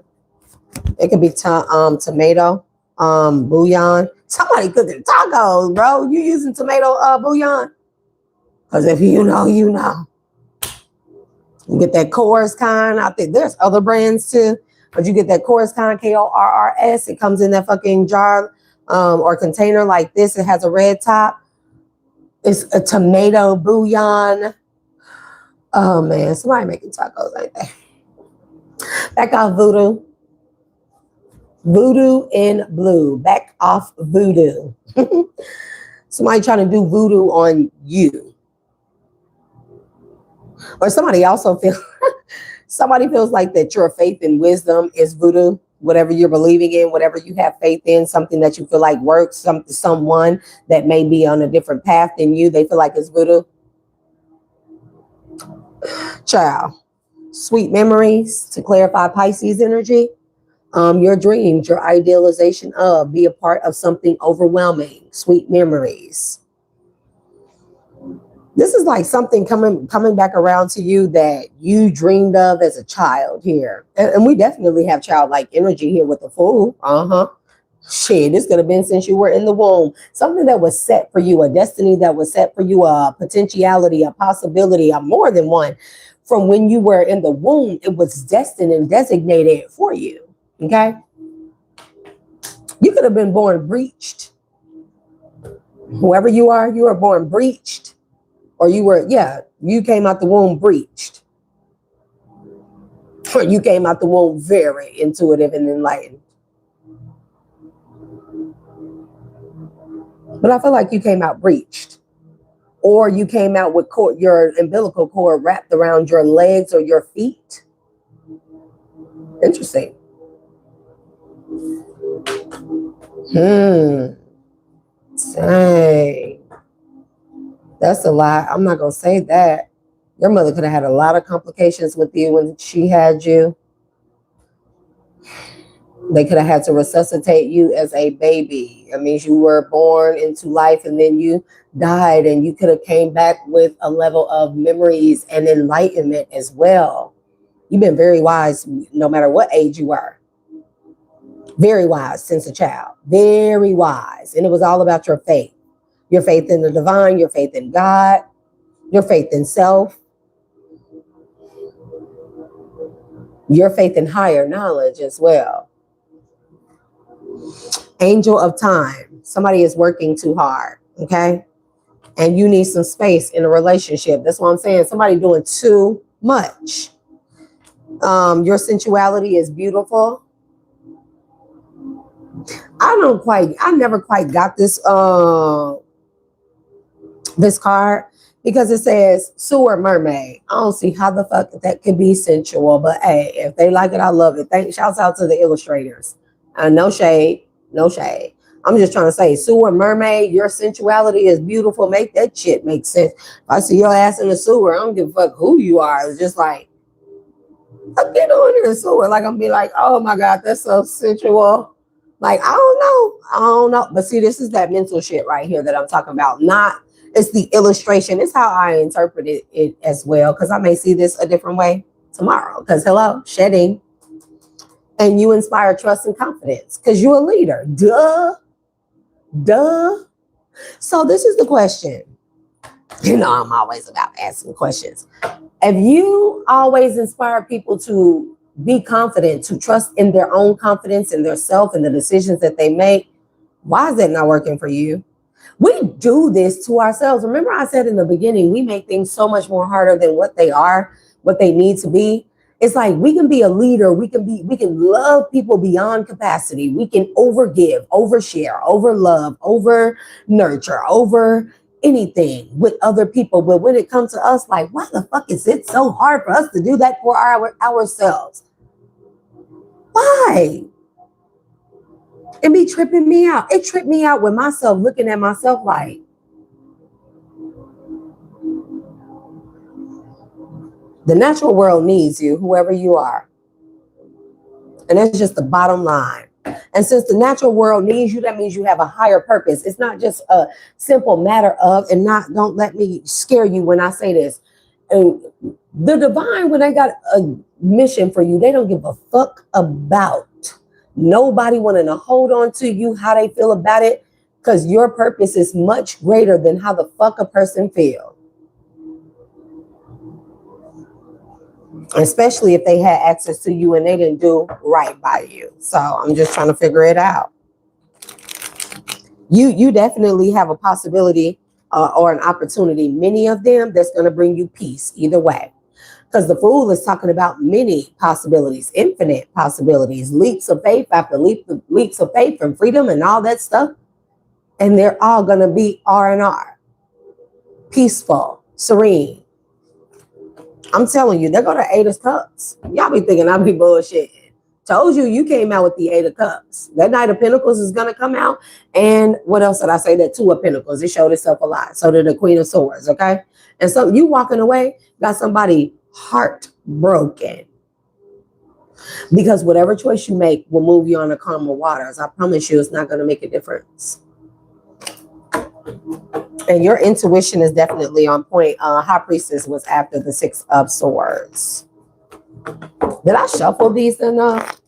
It could be tomato. Bouillon. Somebody cooking tacos, bro. You using tomato bouillon? Because if you know, you know. You get that Coors kind. I think there's other brands too. But you get that Coors kind, Korrs. It comes in that fucking jar or container like this. It has a red top. It's a tomato bouillon. Oh, man. Somebody making tacos, ain't they? Back off voodoo. Voodoo in blue. Back off voodoo. Somebody trying to do voodoo on you. Or somebody also somebody feels like that your faith and wisdom is voodoo. Whatever you're believing in, whatever you have faith in, something that you feel like works, someone that may be on a different path than you, they feel like it's voodoo. Child, sweet memories to clarify Pisces energy. Your dreams, your idealization of, be a part of something overwhelming, sweet memories. This is like something coming back around to you that you dreamed of as a child here. And we definitely have childlike energy here with the Fool. Shit, this could have been since you were in the womb. Something that was set for you, a destiny that was set for you, a potentiality, a possibility, a more than one. From when you were in the womb, it was destined and designated for you. Okay? You could have been born breached. Whoever you are born breached. Or you came out the womb breached. Or you came out the womb very intuitive and enlightened. But I feel like you came out breached. Or you came out with your umbilical cord wrapped around your legs or your feet. Interesting. Dang. That's a lot. I'm not going to say that. Your mother could have had a lot of complications with you when she had you. They could have had to resuscitate you as a baby. That means you were born into life and then you died, and you could have came back with a level of memories and enlightenment as well. You've been very wise no matter what age you were. Very wise since a child. Very wise. And it was all about your faith. Your faith in the divine, your faith in God, your faith in self, your faith in higher knowledge as well. Angel of time. Somebody is working too hard, okay? And you need some space in a relationship. That's what I'm saying. Somebody doing too much. Your sensuality is beautiful. I never quite got this this card because it says sewer mermaid. I don't see how the fuck that could be sensual, but hey, if they like it, I love it. Shouts out to the illustrators. No shade, no shade. I'm just trying to say, sewer mermaid, your sensuality is beautiful. Make that shit make sense. If I see your ass in the sewer, I don't give a fuck who you are. It's just like, I'll get on in the sewer. Like, I'm be like, oh my God, that's so sensual. Like, I don't know. But see, this is that mental shit right here that I'm talking about. It's the illustration. It's how I interpret it as well. Because I may see this a different way tomorrow. Because hello, shedding. And you inspire trust and confidence. Because you're a leader. Duh. So this is the question. You know, I'm always about asking questions. If you always inspire people to be confident, to trust in their own confidence in their self and the decisions that they make, why is that not working for you? We do this to ourselves. Remember I said in the beginning, we make things so much more harder than what they are, what they need to be. It's like we can be a leader. We can love people beyond capacity. We can overgive, overshare, overlove, over nurture, over anything with other people. But when it comes to us, like, why the fuck is it so hard for us to do that for ourselves? Why? It be tripping me out. It tripped me out with myself, looking at myself like, the natural world needs you, whoever you are. And that's just the bottom line. And since the natural world needs you, that means you have a higher purpose. It's not just a simple matter of, and don't let me scare you when I say this. And the divine, when they got a mission for you, they don't give a fuck about nobody wanting to hold on to you, how they feel about it, because your purpose is much greater than how the fuck a person feels. Especially if they had access to you and they didn't do right by you. So I'm just trying to figure it out. You definitely have a possibility or an opportunity, many of them, that's going to bring you peace either way. Because the Fool is talking about many possibilities, infinite possibilities, leaps of faith after leaps of faith and freedom and all that stuff. And they're all going to be R&R. Peaceful, serene. I'm telling you, they're going to Eight of Cups. Y'all be thinking I be bullshitting. Told you, you came out with the Eight of Cups. That Knight of Pentacles is going to come out. And what else did I say? That Two of Pentacles. It showed itself a lot. So did the Queen of Swords, okay? And so you walking away, got somebody heartbroken. Because whatever choice you make will move you on the calmer waters. I promise you, it's not going to make a difference. And your intuition is definitely on point. High Priestess was after the Six of Swords. Did I shuffle these enough?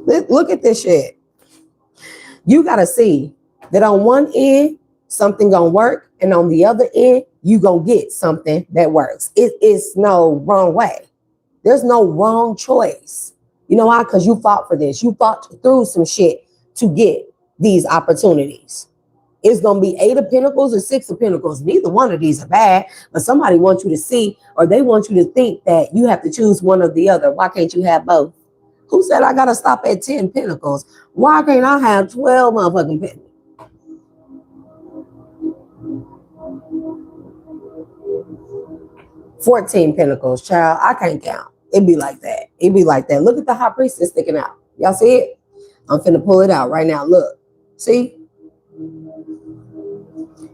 Look at this shit. You got to see that on one end, something going to work. And on the other end, you going to get something that works. It is no wrong way. There's no wrong choice. You know why? Because you fought for this. You fought through some shit to get these opportunities. It's going to be Eight of Pentacles or Six of Pentacles. Neither one of these are bad, but somebody wants you to see, or they want you to think that you have to choose one or the other. Why can't you have both? Who said I got to stop at 10 Pentacles? Why can't I have 12 motherfucking Pentacles? $14 Pentacles, child. I can't count. It'd be like that. It'd be like that. Look at the High Priestess sticking out. Y'all see it? I'm finna pull it out right now. Look. See?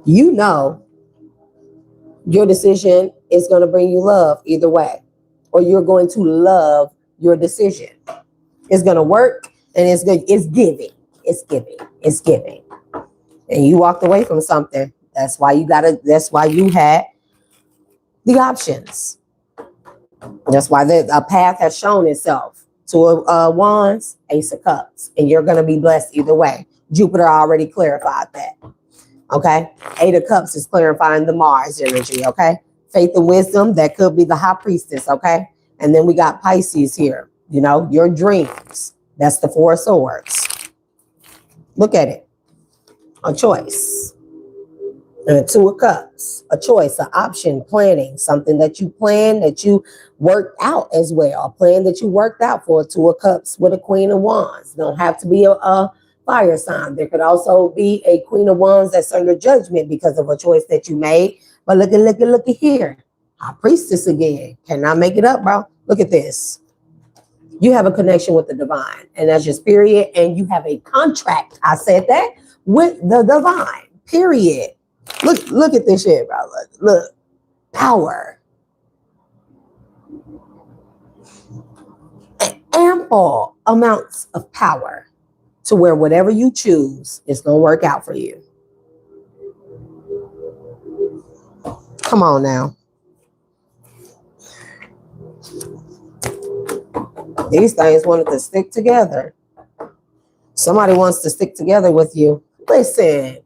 You know your decision is going to bring you love either way. Or you're going to love your decision. It's going to work, and it's giving. It's giving. It's giving. And you walked away from something. That's why you had the options. That's why a path has shown itself. Two of Wands, Ace of Cups. And you're going to be blessed either way. Jupiter already clarified that. Okay? Eight of Cups is clarifying the Mars energy. Okay? Faith and wisdom, that could be the High Priestess. Okay? And then we got Pisces here. You know, your dreams. That's the Four of Swords. Look at it. A choice. And Two of Cups, a choice, an option, planning, something that you plan, that you worked out as well. A plan that you worked out for. Two of Cups with a Queen of Wands. Don't have to be a fire sign. There could also be a Queen of Wands that's under judgment because of a choice that you made. But look at here. High Priestess again. Cannot make it up, bro. Look at this. You have a connection with the divine. And that's just period. And you have a contract. I said that with the divine. Period. Look at this shit, bro. Look. Power. Ample amounts of power to where whatever you choose is going to work out for you. Come on now. These things wanted to stick together. Somebody wants to stick together with you. Listen.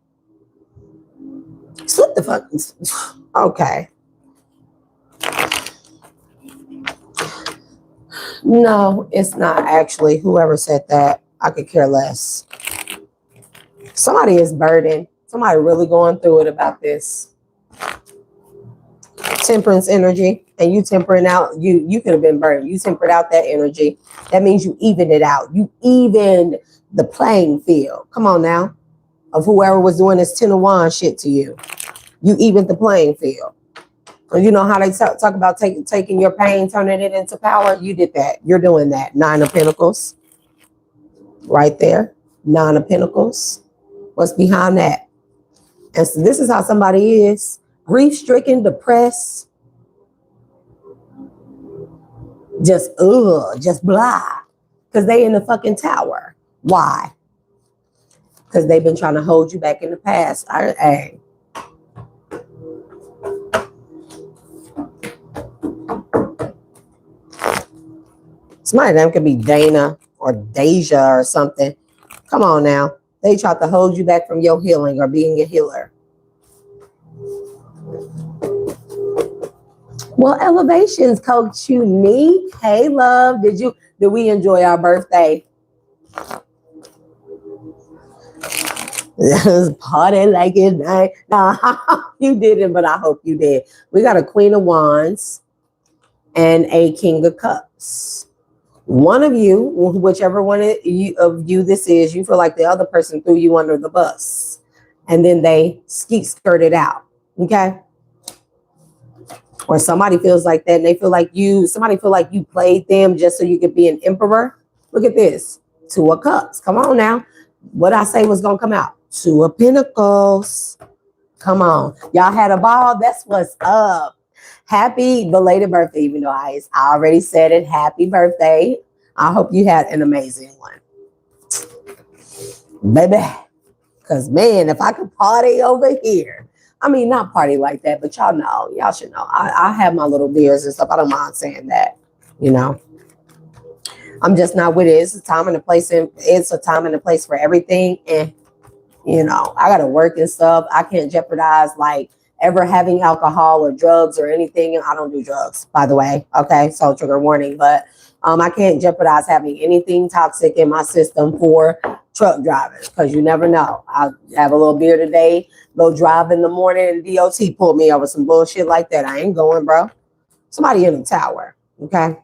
Slip the fucking... Okay. No, it's not actually. Whoever said that, I could care less. Somebody is burdened. Somebody really going through it about this. Temperance energy. and you tempering out, you could have been burned. You tempered out that energy. That means you evened it out. You evened the playing field. Come on now. Of whoever was doing this 10 of Wands shit to you. You evened the playing field. And you know how they talk about taking your pain, turning it into power? You did that. You're doing that. 9 of Pentacles. Right there. 9 of Pentacles. What's behind that? And so this is how somebody is. Grief-stricken, depressed. Just blah. Because they in the fucking tower. Why? Because they've been trying to hold you back in the past. Hey. Somebody of them could be Dana or Deja or something. Come on now. They tried to hold you back from your healing or being a healer. Well, elevations, Coach Unique. Hey, love. Did we enjoy our birthday? Party like it night. Nah, you didn't, but I hope you did. We got a Queen of Wands and a King of Cups. One of you, whichever one of you this is, you feel like the other person threw you under the bus. And then they skirted out. Okay? Or somebody feels like that and they feel like somebody feel like you played them just so you could be an emperor. Look at this. 2 of Cups. Come on now. What I say was going to come out. 2 of Pentacles. Come on. Y'all had a ball. That's what's up. Happy belated birthday, even though I already said it. Happy birthday. I hope you had an amazing one. Baby. Because, man, if I could party over here. I mean, not party like that, but y'all know. Y'all should know. I have my little beers and stuff. I don't mind saying that, you know. I'm just not with it. It's a time and a place. It's a time and a place for everything. And, you know, I got to work and stuff. I can't jeopardize, like, ever having alcohol or drugs or anything. I don't do drugs, by the way. Okay, so trigger warning. But I can't jeopardize having anything toxic in my system for truck drivers because you never know. I'll have a little beer today, go drive in the morning, and DOT pulled me over some bullshit like that. I ain't going, bro. Somebody in the tower, okay?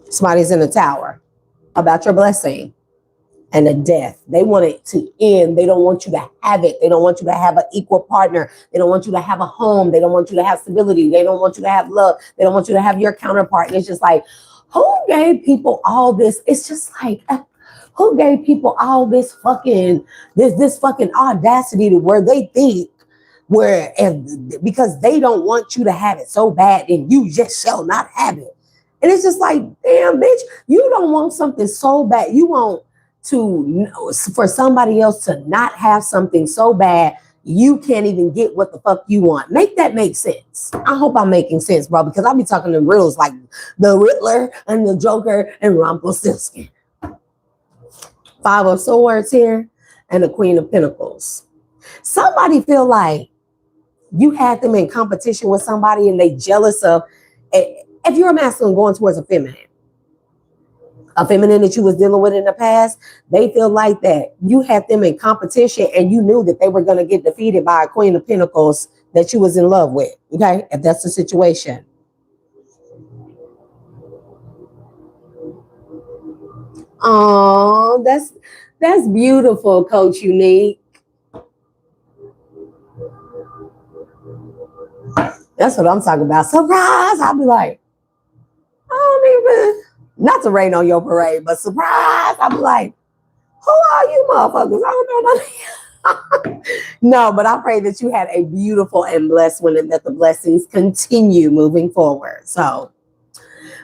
Somebody's in the tower about your blessing. And a death. They want it to end. They don't want you to have it. They don't want you to have an equal partner. They don't want you to have a home. They don't want you to have stability. They don't want you to have love. They don't want you to have your counterpart. And it's just like, who gave people all this? It's just like, who gave people all this fucking, this fucking audacity to where they think because they don't want you to have it so bad and you just shall not have it. And it's just like, damn, bitch, you don't want something so bad. You want for somebody else to not have something so bad you can't even get what the fuck you want. Make that make sense. I hope I'm making sense, bro, because I'll be talking in riddles like the Riddler and the Joker and Rumpelstiltskin. 5 of Swords here and the Queen of Pentacles. Somebody feel like you had them in competition with somebody and they jealous of, if you're a masculine going towards a feminine that you was dealing with in the past, they feel like that you had them in competition and you knew that they were going to get defeated by a Queen of Pentacles that you was in love with. Okay, if that's the situation. Oh, that's beautiful, Coach Unique. That's what I'm talking about. Surprise! I'll be like, I don't even. Not to rain on your parade, but surprise, I'll be like, who are you motherfuckers? I don't know nothing. No, but I pray that you had a beautiful and blessed one and that the blessings continue moving forward. So,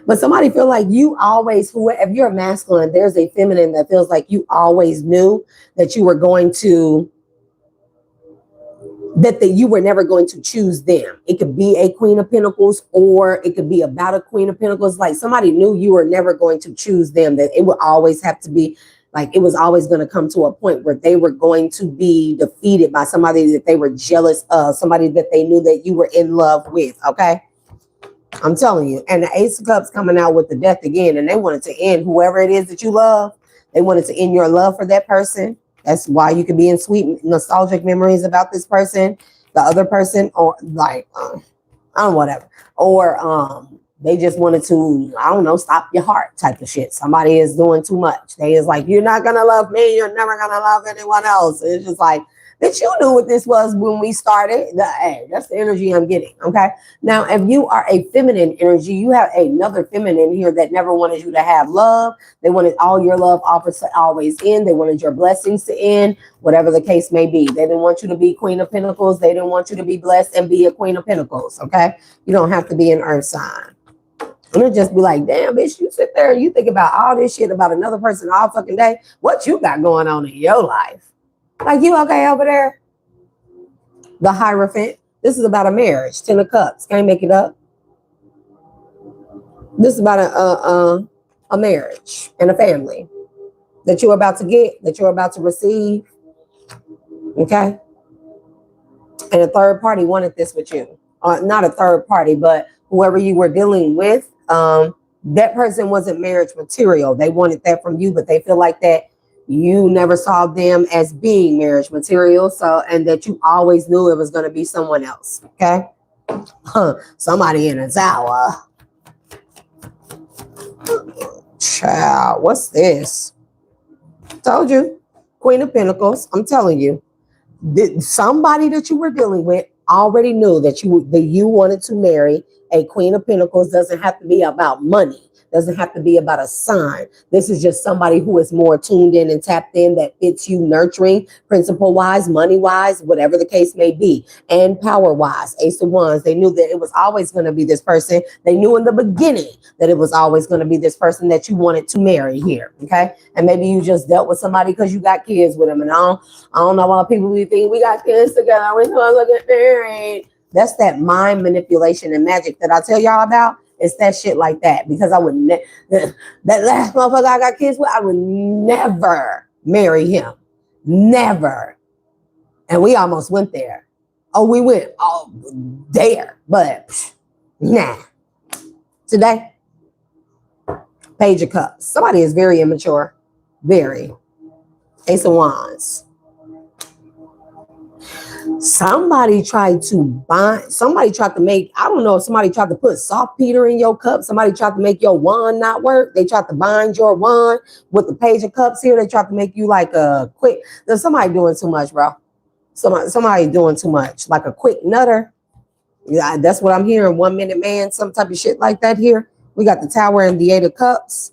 but somebody feel like you always, if you're a masculine, there's a feminine that feels like you always knew that you were going to, that you were never going to choose them. It could be a Queen of Pentacles or it could be about a Queen of Pentacles. Like somebody knew you were never going to choose them, that it would always have to be like, it was always going to come to a point where they were going to be defeated by somebody that they were jealous of, somebody that they knew that you were in love with. Okay. I'm telling you. And the Ace of Cups coming out with the Death again, and they wanted to end whoever it is that you love. They wanted to end your love for that person. That's why you could be in sweet nostalgic memories about this person, the other person, or like, whatever. Or they just wanted to, I don't know, stop your heart type of shit. Somebody is doing too much. They is like, you're not going to love me. You're never going to love anyone else. It's just like, that you knew what this was when we started. Hey, that's the energy I'm getting, okay? Now, if you are a feminine energy, you have another feminine here that never wanted you to have love. They wanted all your love offers to always end. They wanted your blessings to end, whatever the case may be. They didn't want you to be Queen of Pentacles. They didn't want you to be blessed and be a Queen of Pentacles, okay? You don't have to be an earth sign. And it'll just be like, damn, bitch, you sit there and you think about all this shit about another person all fucking day. What you got going on in your life? Like, you okay over there? The Hierophant. This is about a marriage. 10 of Cups. Can't make it up. This is about a marriage and a family that you're about to get, that you're about to receive. Okay? And a third party wanted this with you. Not a third party, but whoever you were dealing with, that person wasn't marriage material. They wanted that from you, but they feel like that you never saw them as being marriage material. So, and that you always knew it was going to be someone else. Okay. Somebody in a tower. Child, what's this? Told you. Queen of Pentacles. I'm telling you. Somebody that you were dealing with already knew that you wanted to marry a Queen of Pentacles. Doesn't have to be about money. Doesn't have to be about a sign. This is just somebody who is more tuned in and tapped in, that fits you, nurturing, principle wise, money wise, whatever the case may be, and power wise. Ace of Wands. They knew that it was always going to be this person. They knew in the beginning that it was always going to be this person that you wanted to marry here. Okay. And maybe you just dealt with somebody because you got kids with them. And I don't know why people be thinking we got kids together. We're going to get married. That's that mind manipulation and magic that I tell y'all about. It's that shit like that, because I would that last motherfucker I got kids with, I would never marry him. Never. And we almost went there. Oh, we went there, but nah. Today, Page of Cups. Somebody is very immature. Very. Ace of Wands. Somebody tried to make, I don't know if somebody tried to put saltpeter in your cup. Somebody tried to make your wand not work. They tried to bind your wand with the Page of Cups here. They tried to make you like a quick, there's somebody doing too much, bro. Somebody doing too much, like a quick nutter. Yeah, that's what I'm hearing. 1 minute man, some type of shit like that here. We got the Tower and the Eight of Cups.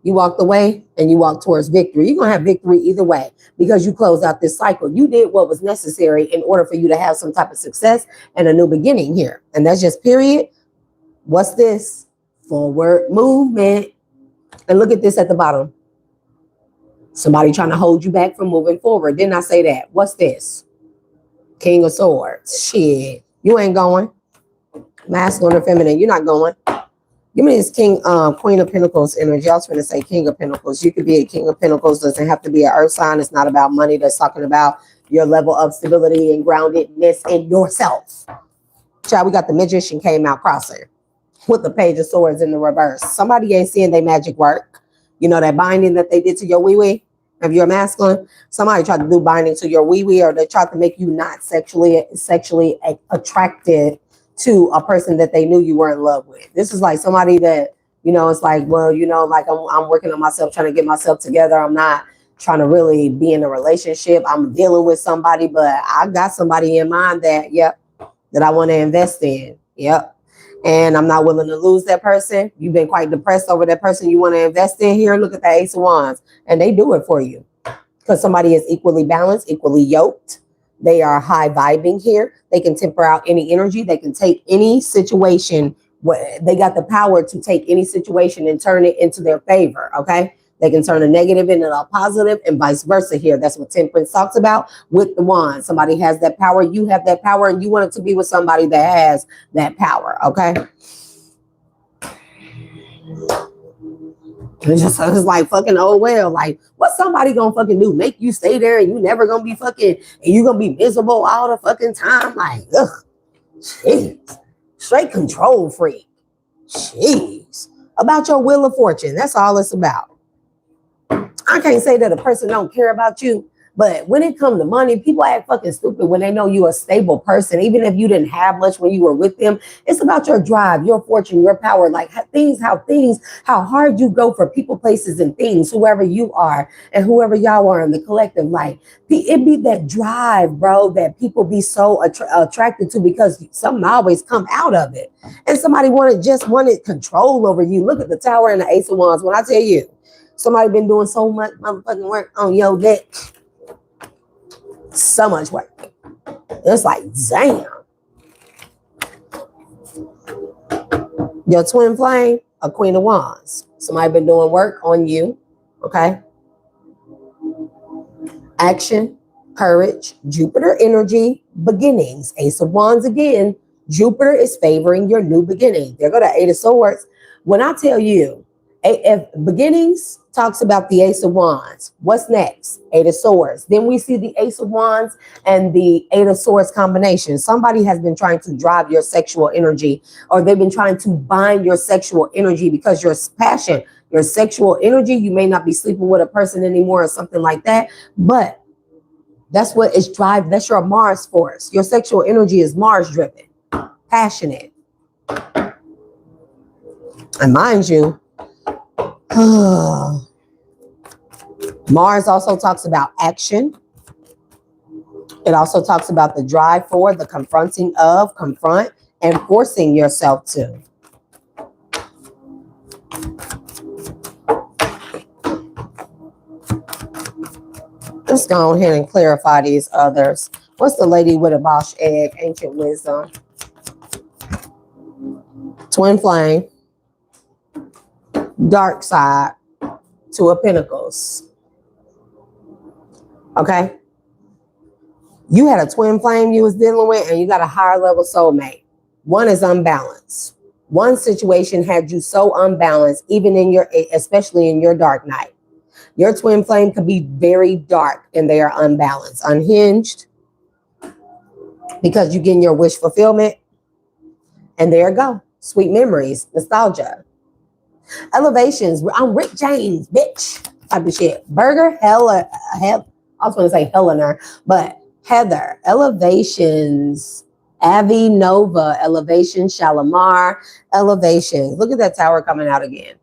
You walked away and you walked towards victory. You're going to have victory either way because you closed out this cycle. You did what was necessary in order for you to have some type of success and a new beginning here. And that's just period. What's this? Forward movement. And look at this at the bottom. Somebody trying to hold you back from moving forward. Didn't I say that? What's this? King of Swords. Shit. You ain't going. Masculine or feminine. You're not going. Give me this Queen of Pentacles energy. I was going to say King of Pentacles. You could be a King of Pentacles. Doesn't have to be an earth sign. It's not about money. That's talking about your level of stability and groundedness in yourself. Child, we got the Magician came out crossing with the Page of Swords in the reverse. Somebody ain't seeing their magic work. You know that binding that they did to your wee-wee? If you're masculine, somebody tried to do binding to your wee-wee, or they tried to make you not sexually attracted to a person that they knew you were in love with. This is like somebody that, you know, it's like, well, you know, like I'm working on myself, trying to get myself together. I'm not trying to really be in a relationship. I'm dealing with somebody, but I got somebody in mind that, that I want to invest in. And I'm not willing to lose that person. You've been quite depressed over that person you want to invest in here. Look at the Ace of Wands. And they do it for you because somebody is equally balanced, equally yoked. They are high vibing here. They can temper out any energy. They can take any situation. They got the power to take any situation and turn it into their favor. Okay. They can turn a negative into a positive and vice versa here. That's what Temperance talks about with the wand. Somebody has that power. You have that power and you want it to be with somebody that has that power. Okay. It's like fucking, oh well, like what somebody gonna fucking do? Make you stay there and you never gonna be fucking, and you gonna be miserable all the fucking time? Like, ugh, jeez, straight control freak. Jeez, about your wheel of fortune. That's all it's about. I can't say that a person don't care about you, But when it comes to money, people act fucking stupid when they know you're a stable person. Even if you didn't have much when you were with them, it's about your drive, your fortune, your power, like how hard you go for people, places, and things, whoever you are and whoever y'all are in the collective. Like, it be that drive, bro, that people be so attracted to, because something always come out of it. And somebody wanted control over you. Look at the Tower and the Ace of Wands. When I tell you, somebody been doing so much motherfucking work on your deck. So much work. It's like, damn. Your twin flame, a Queen of Wands. Somebody been doing work on you. Okay. Action, courage, Jupiter energy, beginnings. Ace of Wands again. Jupiter is favoring your new beginning. There go to Eight of Swords. When I tell you, if beginnings talks about the Ace of Wands, what's next? Eight of Swords. Then we see the Ace of Wands and the Eight of Swords combination. Somebody has been trying to drive your sexual energy, or they've been trying to bind your sexual energy, because your passion, your sexual energy, you may not be sleeping with a person anymore or something like that, but that's what is drive. That's your Mars force. Your sexual energy is Mars driven, passionate. And mind you, Mars also talks about action. It also talks about the drive for, the confronting of, confront, and forcing yourself to. Let's go ahead and clarify these others. What's the lady with a Bosch egg? Ancient wisdom. Twin flame. Dark side. Two of Pentacles. Okay. You had a twin flame you was dealing with, and you got a higher level soulmate. One is unbalanced. One situation had you so unbalanced, even in your, especially in your dark night. Your twin flame could be very dark and they are unbalanced, unhinged, because you're getting your wish fulfillment. And there you go. Sweet memories, nostalgia. Elevations. I'm Rick James, bitch. Type of shit. Burger, I was going to say Helener, but Heather. Elevations. Avi Nova. Elevation. Shalimar. Elevations. Look at that tower coming out again.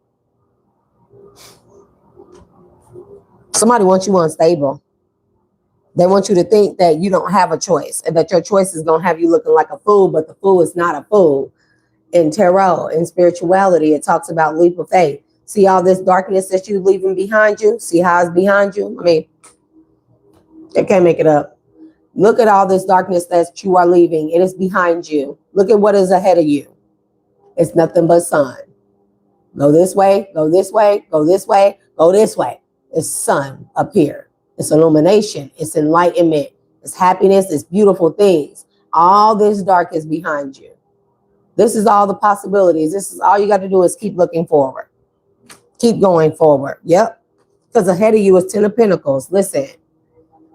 Somebody wants you unstable. They want you to think that you don't have a choice, and that your choice is going to have you looking like a fool, but the fool is not a fool. In tarot, in spirituality, it talks about leap of faith. See all this darkness that you're leaving behind you? See how it's behind you? I mean, they can't make it up. Look at all this darkness that you are leaving. It is behind you. Look at what is ahead of you. It's nothing but sun. Go this way, go this way, go this way, go this way. It's sun up here. It's illumination. It's enlightenment. It's happiness. It's beautiful things. All this dark is behind you. This is all the possibilities. This is all you got to do is keep looking forward. Keep going forward. Yep. Because ahead of you is 10 of Pentacles. Listen,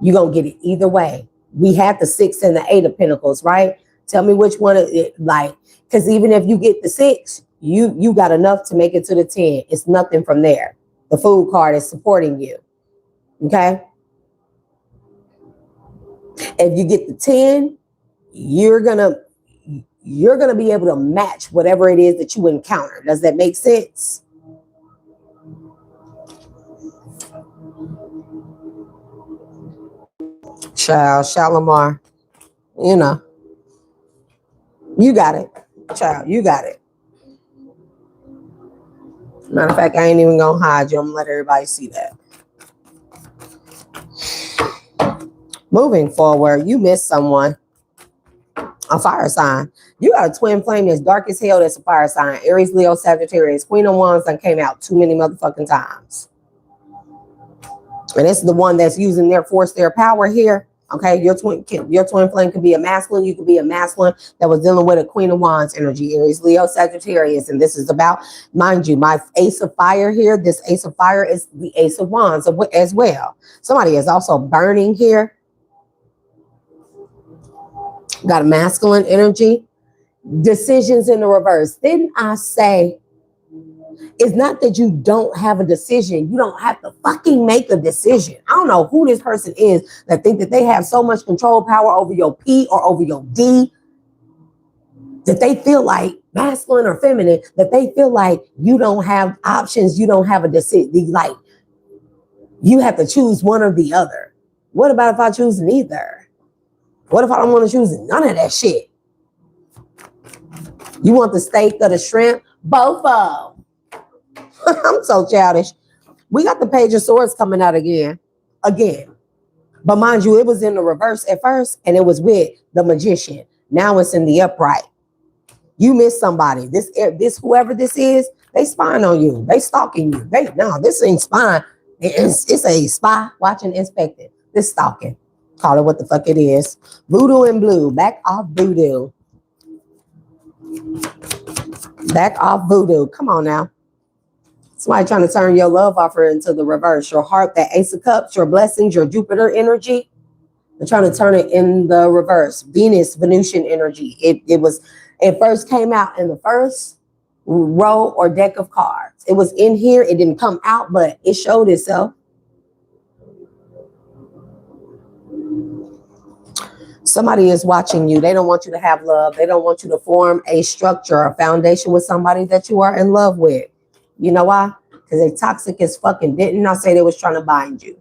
you're going to get it either way. We had the 6 and the 8 of Pentacles, right? Tell me which one it like, because even if you get the 6, you got enough to make it to the 10. It's nothing from there. The Fool card is supporting you. Okay. If you get the 10, you're gonna be able to match whatever it is that you encounter. Does that make sense? Child, Shalimar, you know, you got it. Child, you got it. Matter of fact, I ain't even gonna hide you. I'm gonna let everybody see that. Moving forward, you missed someone. A fire sign. You got a twin flame that's dark as hell. That's a fire sign. Aries, Leo, Sagittarius. Queen of Wands done came out too many motherfucking times. And it's the one that's using their force, their power here. Okay, your twin flame could be a masculine. You could be a masculine that was dealing with a Queen of Wands energy. Aries, Leo, Sagittarius. And this is about, mind you, my Ace of Fire here. This Ace of Fire is the Ace of Wands as well. Somebody is also burning here. Got a masculine energy. Decisions in the reverse. Didn't I say It's not that you don't have a decision. You don't have to fucking make a decision. I don't know who this person is that think that they have so much control power over your P or over your D that they feel like masculine or feminine, that they feel like you don't have options. You don't have a decision. Like you have to choose one or the other. What about if I choose neither? What if I don't want to choose none of that shit? You want the steak or the shrimp? Both of them. I'm so childish. We got the Page of Swords coming out again. But mind you, it was in the reverse at first, and it was with the Magician. Now it's in the upright. You miss somebody. This whoever this is, they spying on you. They stalking you. This ain't spying. It's a spy watching, inspecting. This stalking. Call it what the fuck it is. Voodoo and blue. Back off voodoo. Back off voodoo. Come on now. Somebody trying to turn your love offer into the reverse. Your heart, that Ace of Cups, your blessings, your Jupiter energy. They're trying to turn it in the reverse. Venus, Venusian energy. It first came out in the first row or deck of cards. It was in here. It didn't come out, but it showed itself. Somebody is watching you. They don't want you to have love. They don't want you to form a structure, a foundation with somebody that you are in love with. You know why? Because they toxic as fucking. Didn't I say they was trying to bind you?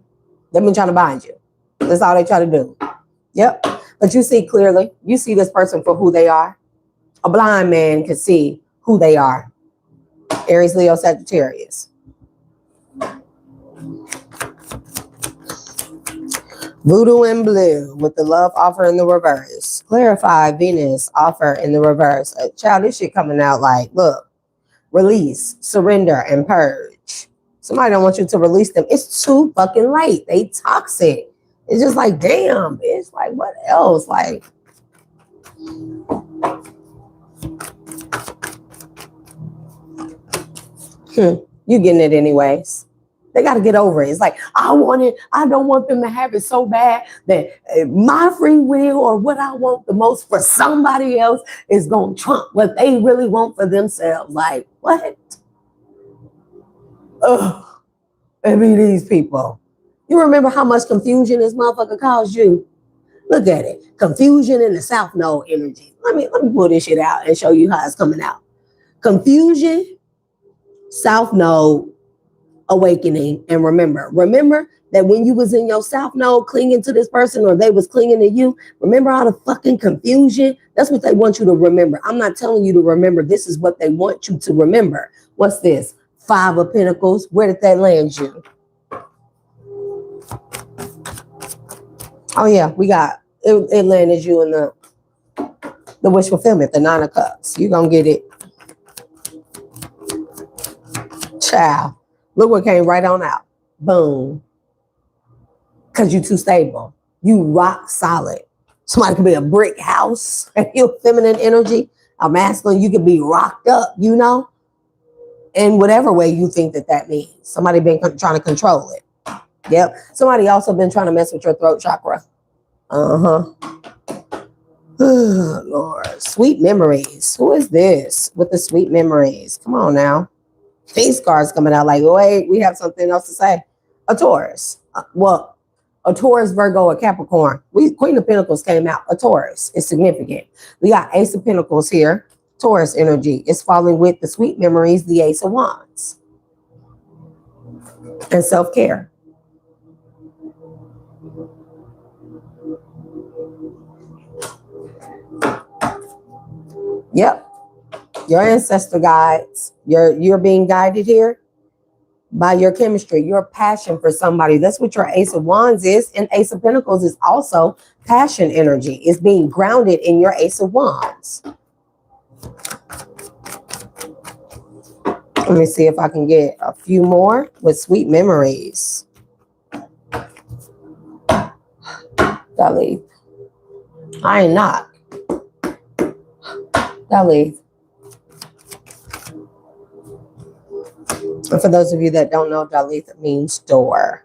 They've been trying to bind you. That's all they try to do. Yep. But you see clearly. You see this person for who they are. A blind man can see who they are. Aries, Leo, Sagittarius. Voodoo and blue with the love offer in the reverse. Clarify Venus offer in the reverse. Child, this shit coming out like, look, release, surrender, and purge. Somebody don't want you to release them. It's too fucking late. They toxic. It's just like, damn, bitch. Like, what else? Like, you getting it anyways. They got to get over it. It's like, I want it. I don't want them to have it so bad that my free will or what I want the most for somebody else is going to trump what they really want for themselves. Like, what? Ugh. I mean, these people. You remember how much confusion this motherfucker caused you? Look at it. Confusion in the South Node energy. Let me pull this shit out and show you how it's coming out. Confusion, South Node, awakening, and remember that when you was in your South Node clinging to this person or they was clinging to you, remember all the fucking confusion? That's what they want you to remember. I'm not telling you to remember. This is what they want you to remember. What's this? 5 of Pentacles. Where did that land you? Oh yeah, we got it landed you in the wish fulfillment, the 9 of Cups. You gonna get it. Child. Look what came right on out. Boom. Because you too stable. You rock solid. Somebody could be a brick house and you're feminine energy. A masculine, you could be rocked up, you know? In whatever way you think that means. Somebody been trying to control it. Yep. Somebody also been trying to mess with your throat chakra. Lord. Sweet memories. Who is this with the sweet memories? Come on now. These cards coming out like, wait, we have something else to say. A Taurus. A Taurus, Virgo, a Capricorn. Queen of Pentacles came out. A Taurus is significant. We got Ace of Pentacles here. Taurus energy is falling with the sweet memories, the Ace of Wands. And self-care. Yep. Your ancestor guides. You're being guided here by your chemistry, your passion for somebody. That's what your Ace of Wands is. And Ace of Pentacles is also passion energy. It's being grounded in your Ace of Wands. Let me see if I can get a few more with sweet memories. Dolly. I ain't not. Dolly. And for those of you that don't know, Dalith means door.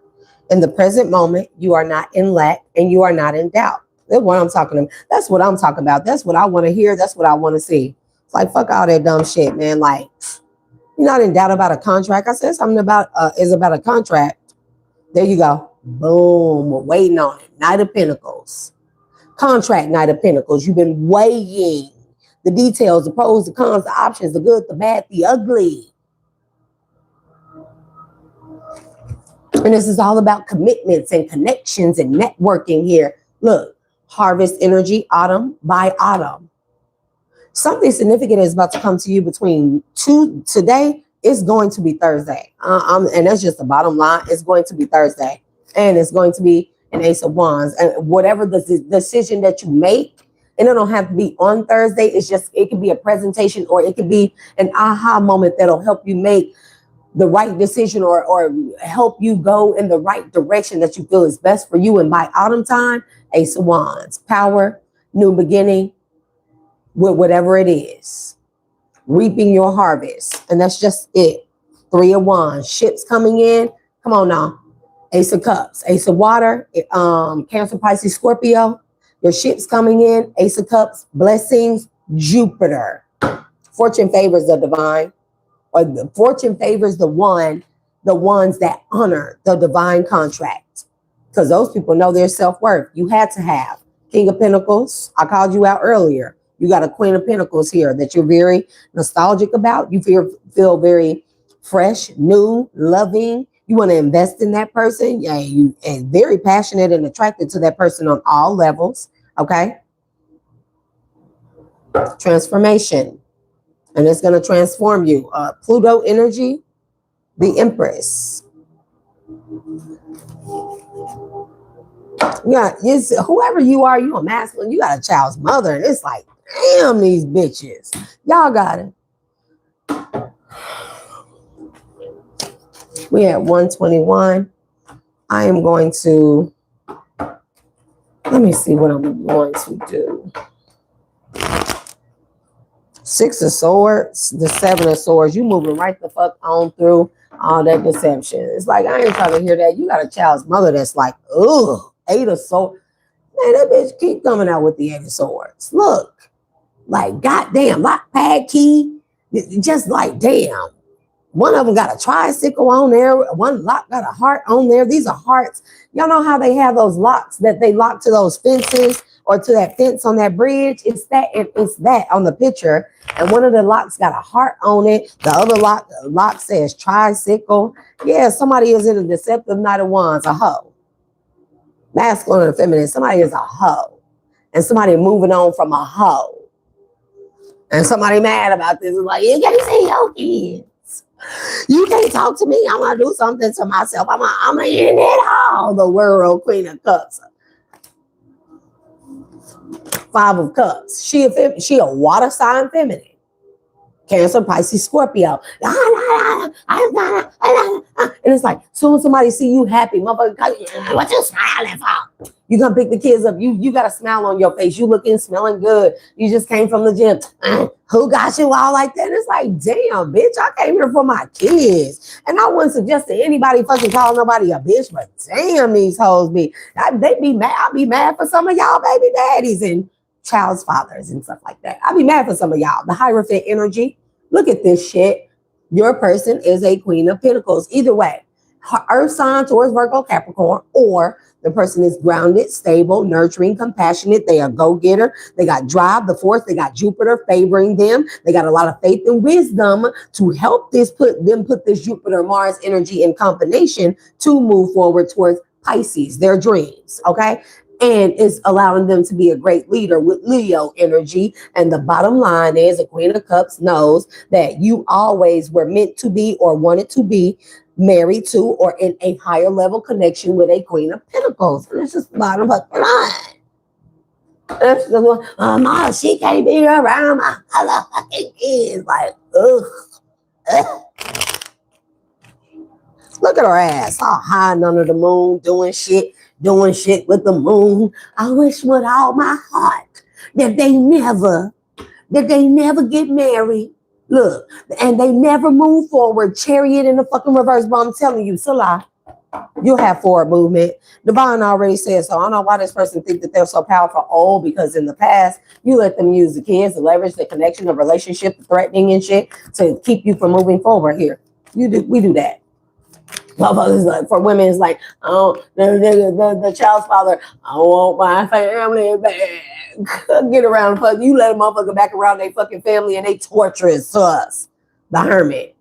In the present moment, you are not in lack and you are not in doubt. That's what I'm talking about. That's what I'm talking about. That's what I want to hear. That's what I want to see. It's like, fuck all that dumb shit, man. Like, You're not in doubt about a contract. I said something about is about a contract. There you go. Boom. We're waiting on it. Knight of Pentacles. Contract, Knight of Pentacles. You've been weighing the details, the pros, the cons, the options, the good, the bad, the ugly. And this is all about commitments and connections and networking here. Look, harvest energy, autumn by autumn. Something significant is about to come to you between today. It's going to be Thursday. And that's just the bottom line. It's going to be Thursday. And it's going to be an Ace of Wands. And whatever the decision that you make, and it don't have to be on Thursday. It can be a presentation, or it could be an aha moment that'll help you make the right decision, or help you go in the right direction that you feel is best for you. And by autumn time, Ace of Wands, power, new beginning, with whatever it is, reaping your harvest. And that's just it. Three of Wands, ships coming in. Come on now. Ace of Cups, Ace of Water, Cancer, Pisces, Scorpio. Your ships coming in. Ace of Cups, blessings, Jupiter. Fortune favors the divine, or the fortune favors the ones that honor the divine contract, because those people know their self-worth. You had to have King of Pentacles. I called you out earlier. You got a Queen of Pentacles here that you're very nostalgic about. You feel very fresh, new, loving. You want to invest in that person. Yeah, you are very passionate and attracted to that person on all levels. Okay. Transformation. And it's going to transform you. Pluto energy, the Empress. Yeah, whoever you are, you a masculine. You got a child's mother, and it's like, damn, these bitches. Y'all got it. We at 121. I am going to, let me see what I'm going to do. Six of Swords, the Seven of Swords. You moving right the fuck on through all that deception. It's like, I ain't trying to hear that. You got a child's mother that's like, ugh, Eight of Swords. Man, that bitch keep coming out with the Eight of Swords. Look, like, goddamn, lock, pad, key. Just like, damn. One of them got a tricycle on there. One lock got a heart on there. These are hearts. Y'all know how they have those locks that they lock to those fences or to that fence on that bridge? It's that on the picture. And one of the locks got a heart on it. The other lock says tricycle. Yeah, somebody is in a deceptive Knight of Wands, a hoe. Masculine and feminine. Somebody is a hoe. And somebody moving on from a hoe. And somebody mad about this. It's like, you can't see your kids. You can't talk to me. I'm going to do something to myself. I'm going to end it all. The world, Queen of Cups. Five of Cups. She a water sign feminine. Cancer, Pisces, Scorpio. And it's like, soon as somebody see you happy, motherfucker, what you smiling for? You gonna pick the kids up. You got a smile on your face. You looking, smelling good. You just came from the gym. Who got you all like that? It's like, damn, bitch, I came here for my kids. And I wouldn't suggest that anybody fucking call nobody a bitch, but damn, these hoes be. They be mad. I'll be mad for some of y'all baby daddies and child's fathers and stuff like that. I'll be mad for some of y'all. The Hierophant energy. Look at this shit. Your person is a Queen of Pentacles. Either way, Earth sign, Taurus, Virgo, Capricorn, or the person is grounded, stable, nurturing, compassionate. They are go-getter. They got drive. The fourth, they got Jupiter favoring them. They got a lot of faith and wisdom to help put this Jupiter-Mars energy in combination to move forward towards Pisces, their dreams. Okay. And it's allowing them to be a great leader with Leo energy. And the bottom line is a Queen of Cups knows that you always were meant to be or wanted to be married to or in a higher level connection with a Queen of Pentacles. And it's just bottom fucking line. That's the one, Mom, she can't be around my other fucking kids. Like, ugh. Look at her ass, all hiding under the moon, doing shit with the moon. I wish with all my heart that they never get married. Look, and they never move forward. Chariot in the fucking reverse, but I'm telling you, Salah. You'll have forward movement. Divine already said so. I don't know why this person think that they're so powerful. Oh, because in the past, you let them use the kids, the leverage, the connection, the relationship, the threatening and shit to keep you from moving forward here. We do that. Motherfuckers, like, for women, it's like, oh, the child's father, I want my family back. Get around, fuck. You let a motherfucker back around their fucking family and they torturous to us. The Hermit.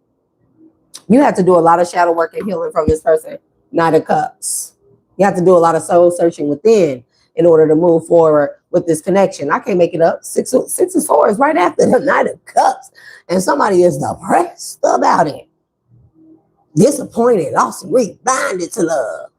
You have to do a lot of shadow work and healing from this person. Knight of Cups. You have to do a lot of soul searching within in order to move forward with this connection. I can't make it up. Six of Swords right after the Knight of Cups. And somebody is depressed about it. Disappointed, lost, binded to love.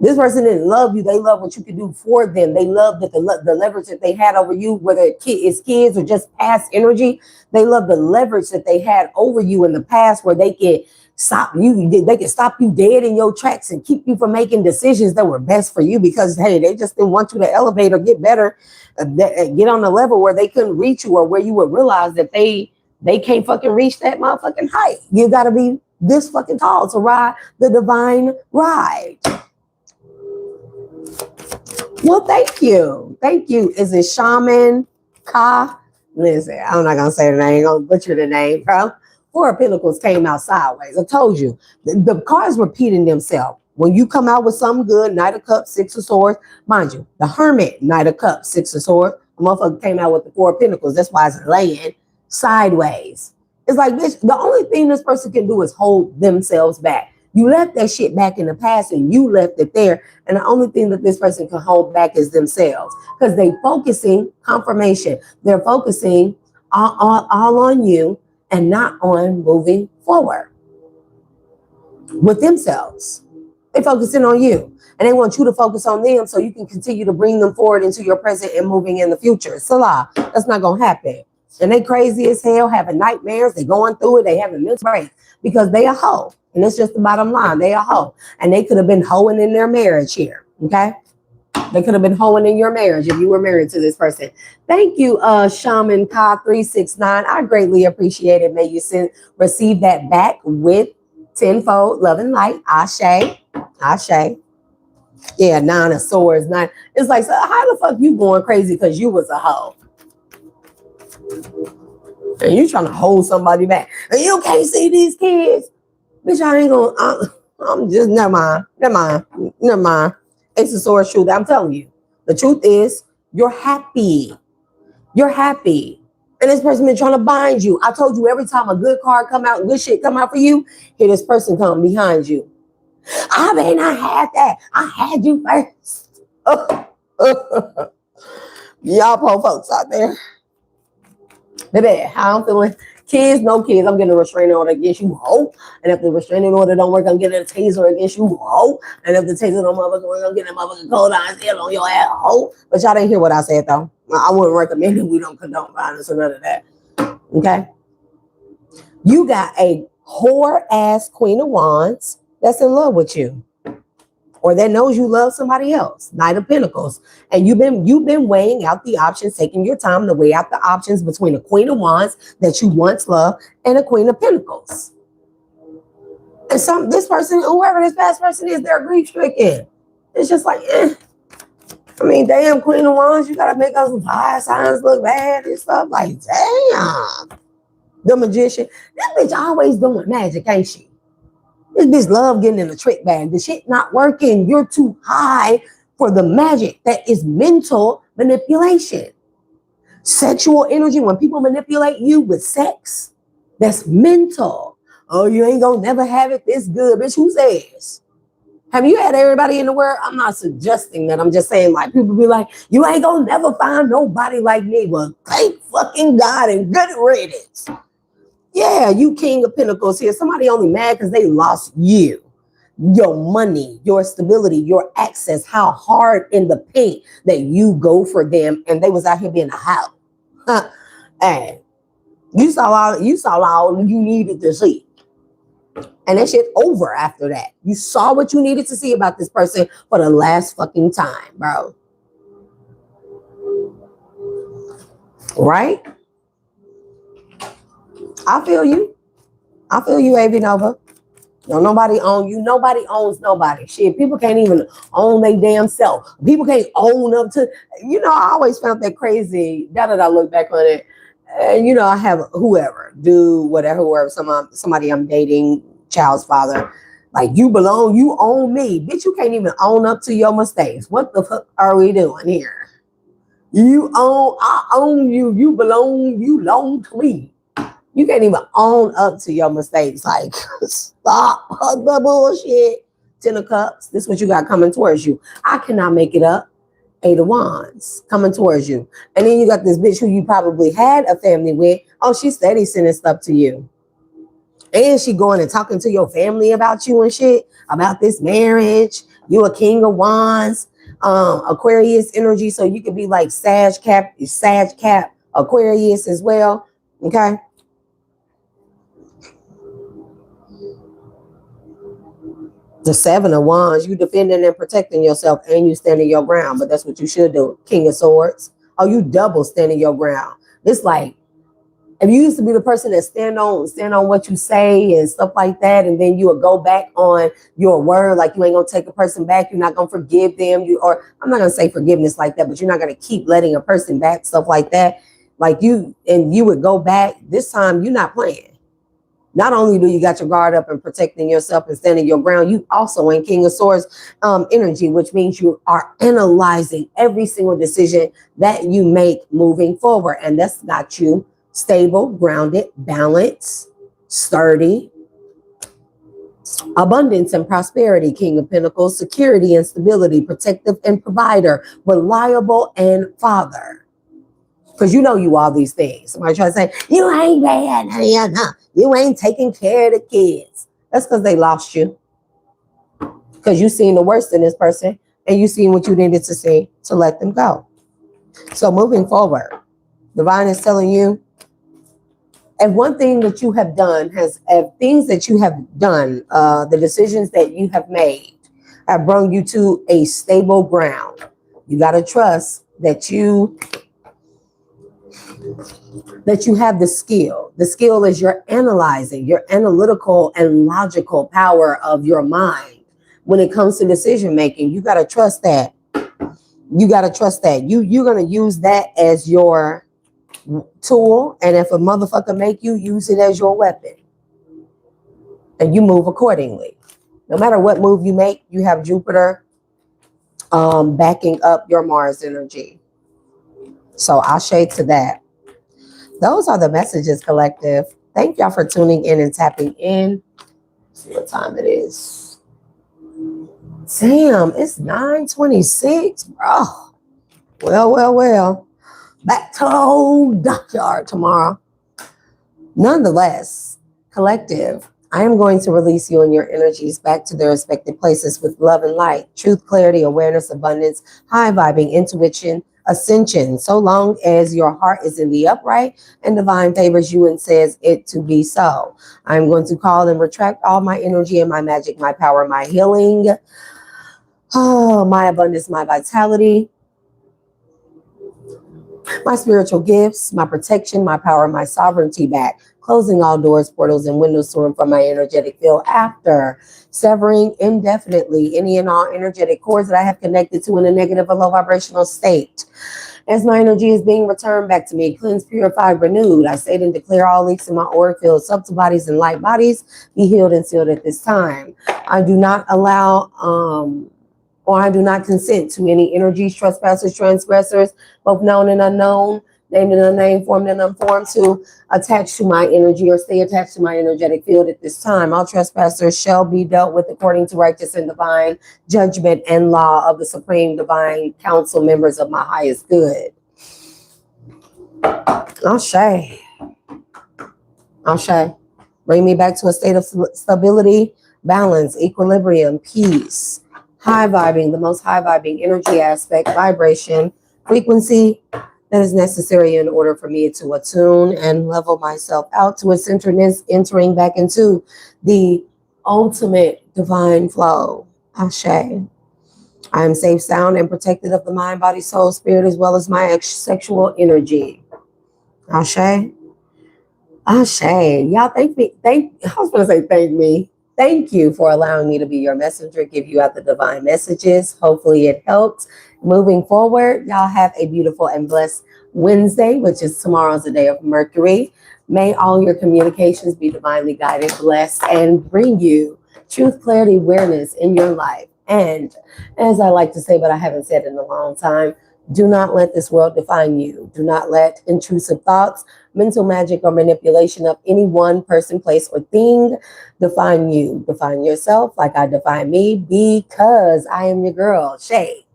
This person didn't love you. They love what you can do for them. They love that the leverage that they had over you, whether it's kids or just past energy. They love the leverage that they had over you in the past, where they can stop you. They can stop you dead in your tracks and keep you from making decisions that were best for you, because hey, they just didn't want you to elevate or get better, get on the level where they couldn't reach you, or where you would realize that they can't fucking reach that motherfucking height. You got to be this fucking tall to ride the divine ride. Well, thank you. Thank you. Is it Shaman Ka? Listen, I'm not going to say the name. I'm going to butcher the name, bro. Four of Pentacles came out sideways. I told you. The cards repeating themselves. When you come out with something good, Knight of Cups, Six of Swords. Mind you, the Hermit, Knight of Cups, Six of Swords. The motherfucker came out with the Four of Pentacles. That's why it's laying sideways. It's like this. The only thing this person can do is hold themselves back. You left that shit back in the past and you left it there. And the only thing that this person can hold back is themselves, because they focusing confirmation. They're focusing all on you and not on moving forward with themselves. They're focusing on you and they want you to focus on them so you can continue to bring them forward into your present and moving in the future. Salah, that's not going to happen. And they crazy as hell, having nightmares. They going through it. They having mental breaks because they a hoe. And it's just the bottom line. They a hoe. And they could have been hoeing in their marriage here. Okay? They could have been hoeing in your marriage if you were married to this person. Thank you, Shaman Ka 369. I greatly appreciate it. May you receive that back with tenfold love and light. Ashe. Ashe. Yeah, Nine of Swords. Nine. It's like, so how the fuck you going crazy because you was a hoe? And you trying to hold somebody back. And you can't see these kids. Bitch, I ain't gonna, I'm just, never mind. Ace of Swords truth. I'm telling you. The truth is, you're happy. You're happy. And this person been trying to bind you. I told you, every time a good card come out, good shit come out for you, here this person come behind you. I mean, I had that. I had you first. Y'all poor folks out there. Baby, how I'm feeling. Kids, no kids. I'm getting a restraining order against you, ho. And if the restraining order don't work, I'm getting a taser against you, ho. And if the taser don't work, I'm getting a motherfucking cold iron steel on your ass, ho. But y'all didn't hear what I said, though. I wouldn't recommend it. We don't condone violence or none of that. Okay? You got a whore-ass Queen of Wands that's in love with you, or that knows you love somebody else. Knight of Pentacles. And you've been weighing out the options, taking your time to weigh out the options between a Queen of Wands that you once loved and a Queen of Pentacles. And this person, whoever this past person is, they're grief-stricken. It's just like, I mean, damn, Queen of Wands, you gotta make us fire signs look bad and stuff. Like, damn. The Magician. This bitch always doing magic, ain't she? This bitch love getting in the trick bag. The shit not working. You're too high for the magic that is mental manipulation. Sexual energy, when people manipulate you with sex, that's mental. Oh, you ain't gonna never have it this good. Bitch, who says? Have you had everybody in the world? I'm not suggesting that. I'm just saying, like, people be like, you ain't gonna never find nobody like me. Well, thank fucking God and good riddance. Yeah, you King of Pentacles here. Somebody only mad because they lost you. Your money, your stability, your access, how hard in the paint that you go for them, and they was out here being a hoe. And you saw all you needed to see. And that shit over after that. You saw what you needed to see about this person for the last fucking time, bro. Right? I feel you. I feel you, Avi Nova. No, nobody own you. Nobody owns nobody. Shit, people can't even own their damn self. People can't own up to, I always found that crazy. Now that I look back on it, and I have whoever, do whatever, whoever, somebody I'm dating, child's father, like you belong, you own me. Bitch, you can't even own up to your mistakes. What the fuck are we doing here? I own you, you belong to me. You can't even own up to your mistakes. Like, stop the bullshit. 10 of Cups, this is what you got coming towards you. I cannot make it up. 8 of Wands coming towards you. And then you got this bitch who you probably had a family with. Oh, she's steady sending stuff to you. And she going and talking to your family about you and shit, about this marriage. You a King of Wands, Aquarius energy. So you could be like Sag Cap, Aquarius as well. Okay. The 7 of Wands, you defending and protecting yourself and you standing your ground, but that's what you should do. King of Swords. Oh, you double standing your ground. It's like, if you used to be the person that stand on what you say and stuff like that, and then you would go back on your word, like you ain't gonna take a person back, you're not gonna forgive them, or I'm not gonna say forgiveness like that, but you're not gonna keep letting a person back, stuff like that. Like you would go back. This time you're not playing. Not only do you got your guard up and protecting yourself and standing your ground, you also in King of Swords energy, which means you are analyzing every single decision that you make moving forward. And that's got you stable, grounded, balanced, sturdy, abundance and prosperity, King of Pentacles, security and stability, protective and provider, reliable and father. Because you all these things. Somebody try to say, you ain't bad, you ain't taking care of the kids. That's because they lost you. Because you seen the worst in this person and you seen what you needed to see to let them go. So moving forward, Divine is telling you, and one thing that you have done things that you have done, the decisions that you have made have brought you to a stable ground. You got to trust that you have the skill. The skill is your analyzing, your analytical and logical power of your mind. When it comes to decision making, you got to trust that. You're going to use that as your tool. And if a motherfucker make you, use it as your weapon. And you move accordingly. No matter what move you make, you have Jupiter backing up your Mars energy. So I'll shade to that. Those are the messages, collective. Thank y'all for tuning in and tapping in. Let's see what time it is. Damn, it's 9:26, bro. Well. Back to the old dockyard tomorrow. Nonetheless, collective, I am going to release you and your energies back to their respective places with love and light, truth, clarity, awareness, abundance, high vibing, intuition, ascension, so long as your heart is in the upright and divine favors you and says it to be so. I'm going to call and retract all my energy and my magic, my power, my healing, my abundance, my vitality, my spiritual gifts, my protection, my power, my sovereignty back, closing all doors, portals, and windows to and from my energetic field after severing indefinitely any and all energetic cords that I have connected to in a negative or low vibrational state. As my energy is being returned back to me, cleansed, purified, renewed, I state and declare all leaks in my auric field, subtle bodies, and light bodies be healed and sealed at this time. I do not allow or I do not consent to any energies, trespassers, transgressors, both known and unknown, named and unnamed, formed and unformed, to attach to my energy or stay attached to my energetic field at this time. All trespassers shall be dealt with according to righteous and divine judgment and law of the Supreme Divine Council, members of my highest good. Ashe. Bring me back to a state of stability, balance, equilibrium, peace, high vibing, the most high vibing energy aspect, vibration, frequency that is necessary in order for me to attune and level myself out to a centeredness, entering back into the ultimate divine flow. Ashe. I am safe, sound, and protected of the mind, body, soul, spirit, as well as my sexual energy. Ashe. Y'all thank me. I was going to say thank me. Thank you for allowing me to be your messenger, give you out the divine messages. Hopefully it helped. Moving forward, y'all have a beautiful and blessed Wednesday, which is tomorrow's the day of Mercury. May all your communications be divinely guided, blessed, and bring you truth, clarity, awareness in your life. And as I like to say, but I haven't said in a long time, do not let this world define you. Do not let intrusive thoughts, mental magic, or manipulation of any one person, place, or thing define you. Define yourself like I define me, because I am your girl, Shay,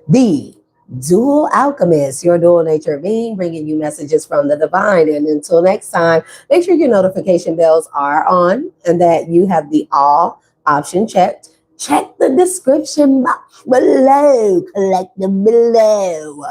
the dual alchemist, your dual nature being, bringing you messages from the divine. And until next time, make sure your notification bells are on and that you have the all option checked. Check the description box below. Collect them below.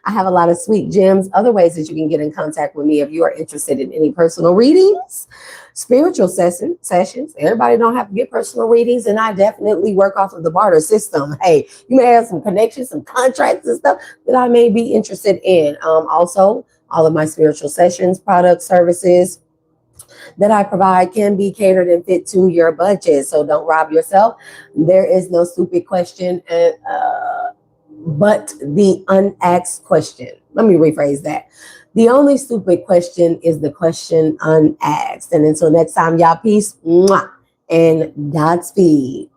I have a lot of sweet gems, other ways that you can get in contact with me if you are interested in any personal readings, spiritual sessions. Everybody don't have to get personal readings, and I definitely work off of the barter system. Hey, you may have some connections, some contracts and stuff that I may be interested in. Also, all of my spiritual sessions, products, services that I provide can be catered and fit to your budget. So don't rob yourself. There is no stupid question, but the unasked question. Let me rephrase that. The only stupid question is the question unasked. And until next time, y'all, peace, mwah, and Godspeed.